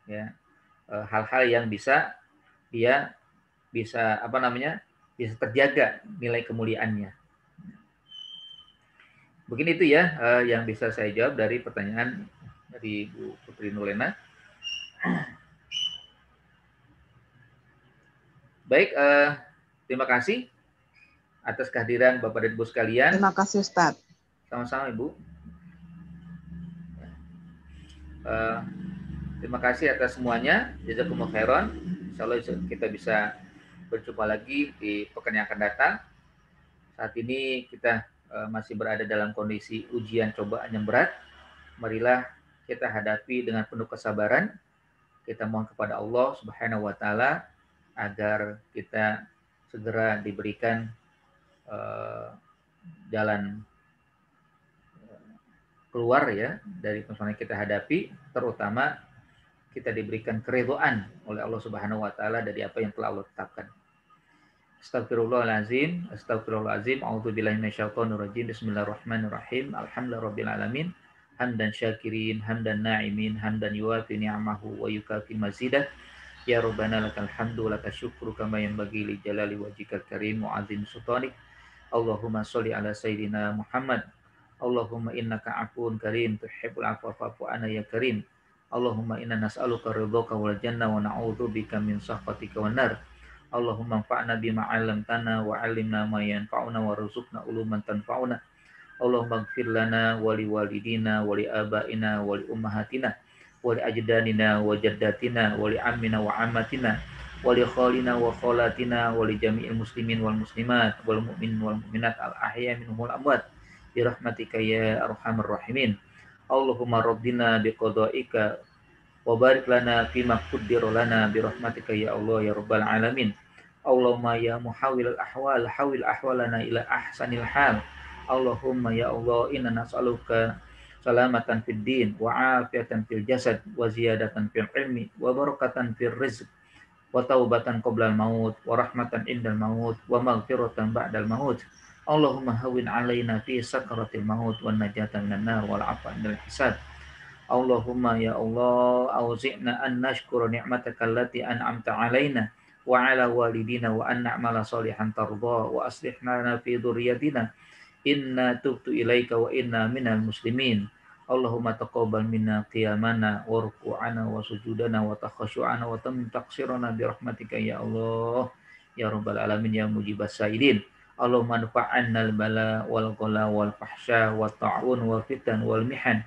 ya hal-hal yang bisa dia bisa apa namanya bisa terjaga nilai kemuliaannya. Mungkin itu ya yang bisa saya jawab dari pertanyaan dari Bu Putri Nurlena. Baik, terima kasih atas kehadiran Bapak dan Ibu sekalian. Terima kasih Ustadz. Sama-sama Ibu. Terima kasih atas semuanya. Jazakumullah khairan. Insyaallah kita bisa berjumpa lagi di pekan yang akan datang. Saat ini kita masih berada dalam kondisi ujian cobaan yang berat. Marilah kita hadapi dengan penuh kesabaran. Kita mohon kepada Allah Subhanahu wa taala agar kita segera diberikan jalan keluar ya dari persoalan yang kita hadapi, terutama kita diberikan keridhaan oleh Allah Subhanahu wa taala dari apa yang telah Allah tetapkan. Astagfirullahalazim, astagfirullahalazim, a'udzubillahi minasyaitonir rajim. Bismillahirrahmanirrahim. Alhamdulillahirabbil alamin. Hamdan syakirin, hamdan na'imin, hamdan yuwafi ni'amahu wa yukafi mazidah. Ya Rabbana lakal hamdu laka syukru kama yanbaghi li jalali wajhikal karim wa azim sultanik. Allahumma sholli ala sayyidina Muhammad. Allahumma innaka afuwun karim tuhibbul afwa fa'fu anna ya karim. Allahumma inna nas'aluka ridhaka wal janna wa na'udzubika min sakhatika wan nar. Allahumma anfa'na bima 'allamtana wa 'allimna ma yanfa'una warzuqna uluman tanfa'una. Allahumma ighfir lana wa li walidina wa li abaina wa li ummahatina wa li ajdanina wa jaddatina wa li ammina wa ammatina wa li khalina wa khalatina wa li jami'il muslimin wal muslimat wal mu'minin wal mu'minat al ahya minhum wal amwat bi rahmatika ya arhamar rahimin. Allahumma rabbina bi qada'ika wa barik lana fima qaddara lana bi rahmatika ya Allah ya rabbal alamin. Allahumma ya muhawwilal ahwal hawil ahwalana ila ahsanil hal. Allahumma ya Allah inna nas'aluka salamatan fid din wa afiatan fil jasad wa ziyadatan fil ilmi wa barakatan fil rizq wa taubatan qoblal maut wa rahmatan indal maut wa maghfiratan ba'dal maut. Allahumma hawwin alaina fi sakaratil maut wa najatan minan nar wal afwa indal hisab. Allahumma ya Allah auzi'na an nashkura ni'mataka allati an'amta alaina wa ala walidina wa an na'mala salihan tarda wa aslih lana fi dhurriyyatina inna tubtu ilaika wa inna minal muslimin. Allahumma taqabbal minna qiyamana wa ruku'ana wa sujudana wa takhashu'ana wa tamim taqsirana bi rahmatika ya Allah ya rabbal alamin ya mujibas sa'ilin. Allahumma anfa'anna al-bala wal ghala wal fahsya wa ta'un wal fitan wal mihan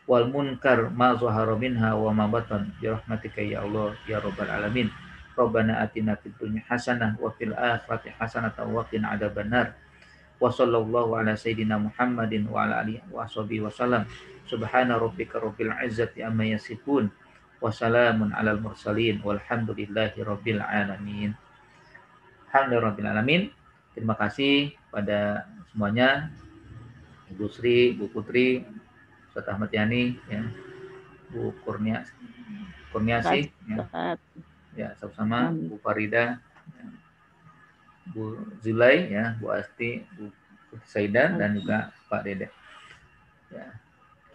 wal munkar ma zahara minha wa ma batan bi rahmatika ya Allah ya rabbal alamin. Rabbana atina fid dunya hasanah wa fil akhirati hasanah wa qina adzabannar. Wa sallallahu ala sayyidina Muhammadin wa ala alihi wa sahbihi wasallam. Subhana rabbika rabbil izzati amma yasifun wa salamun alal mursalin walhamdulillahi rabbil alamin. Alhamdulillahirabbil alamin. Terima kasih pada semuanya, Ibu Sri, Bu Putri, Ustaz Ahmad Yani, ya, Bu Kurniasi, ya, sama-sama, Bu Farida, ya, Bu Zulai, ya, Bu Asti, Bu Saidan, dan juga Pak Dede. Ya,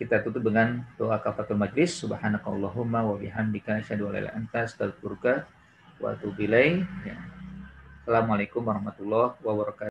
kita tutup dengan doa kafaratul majlis. Subhanakallahumma wa bihamdika asyhadu an la ilaha illa anta astaghfiruka wa atubu ilaik. Ya. Assalamualaikum warahmatullahi wabarakatuh.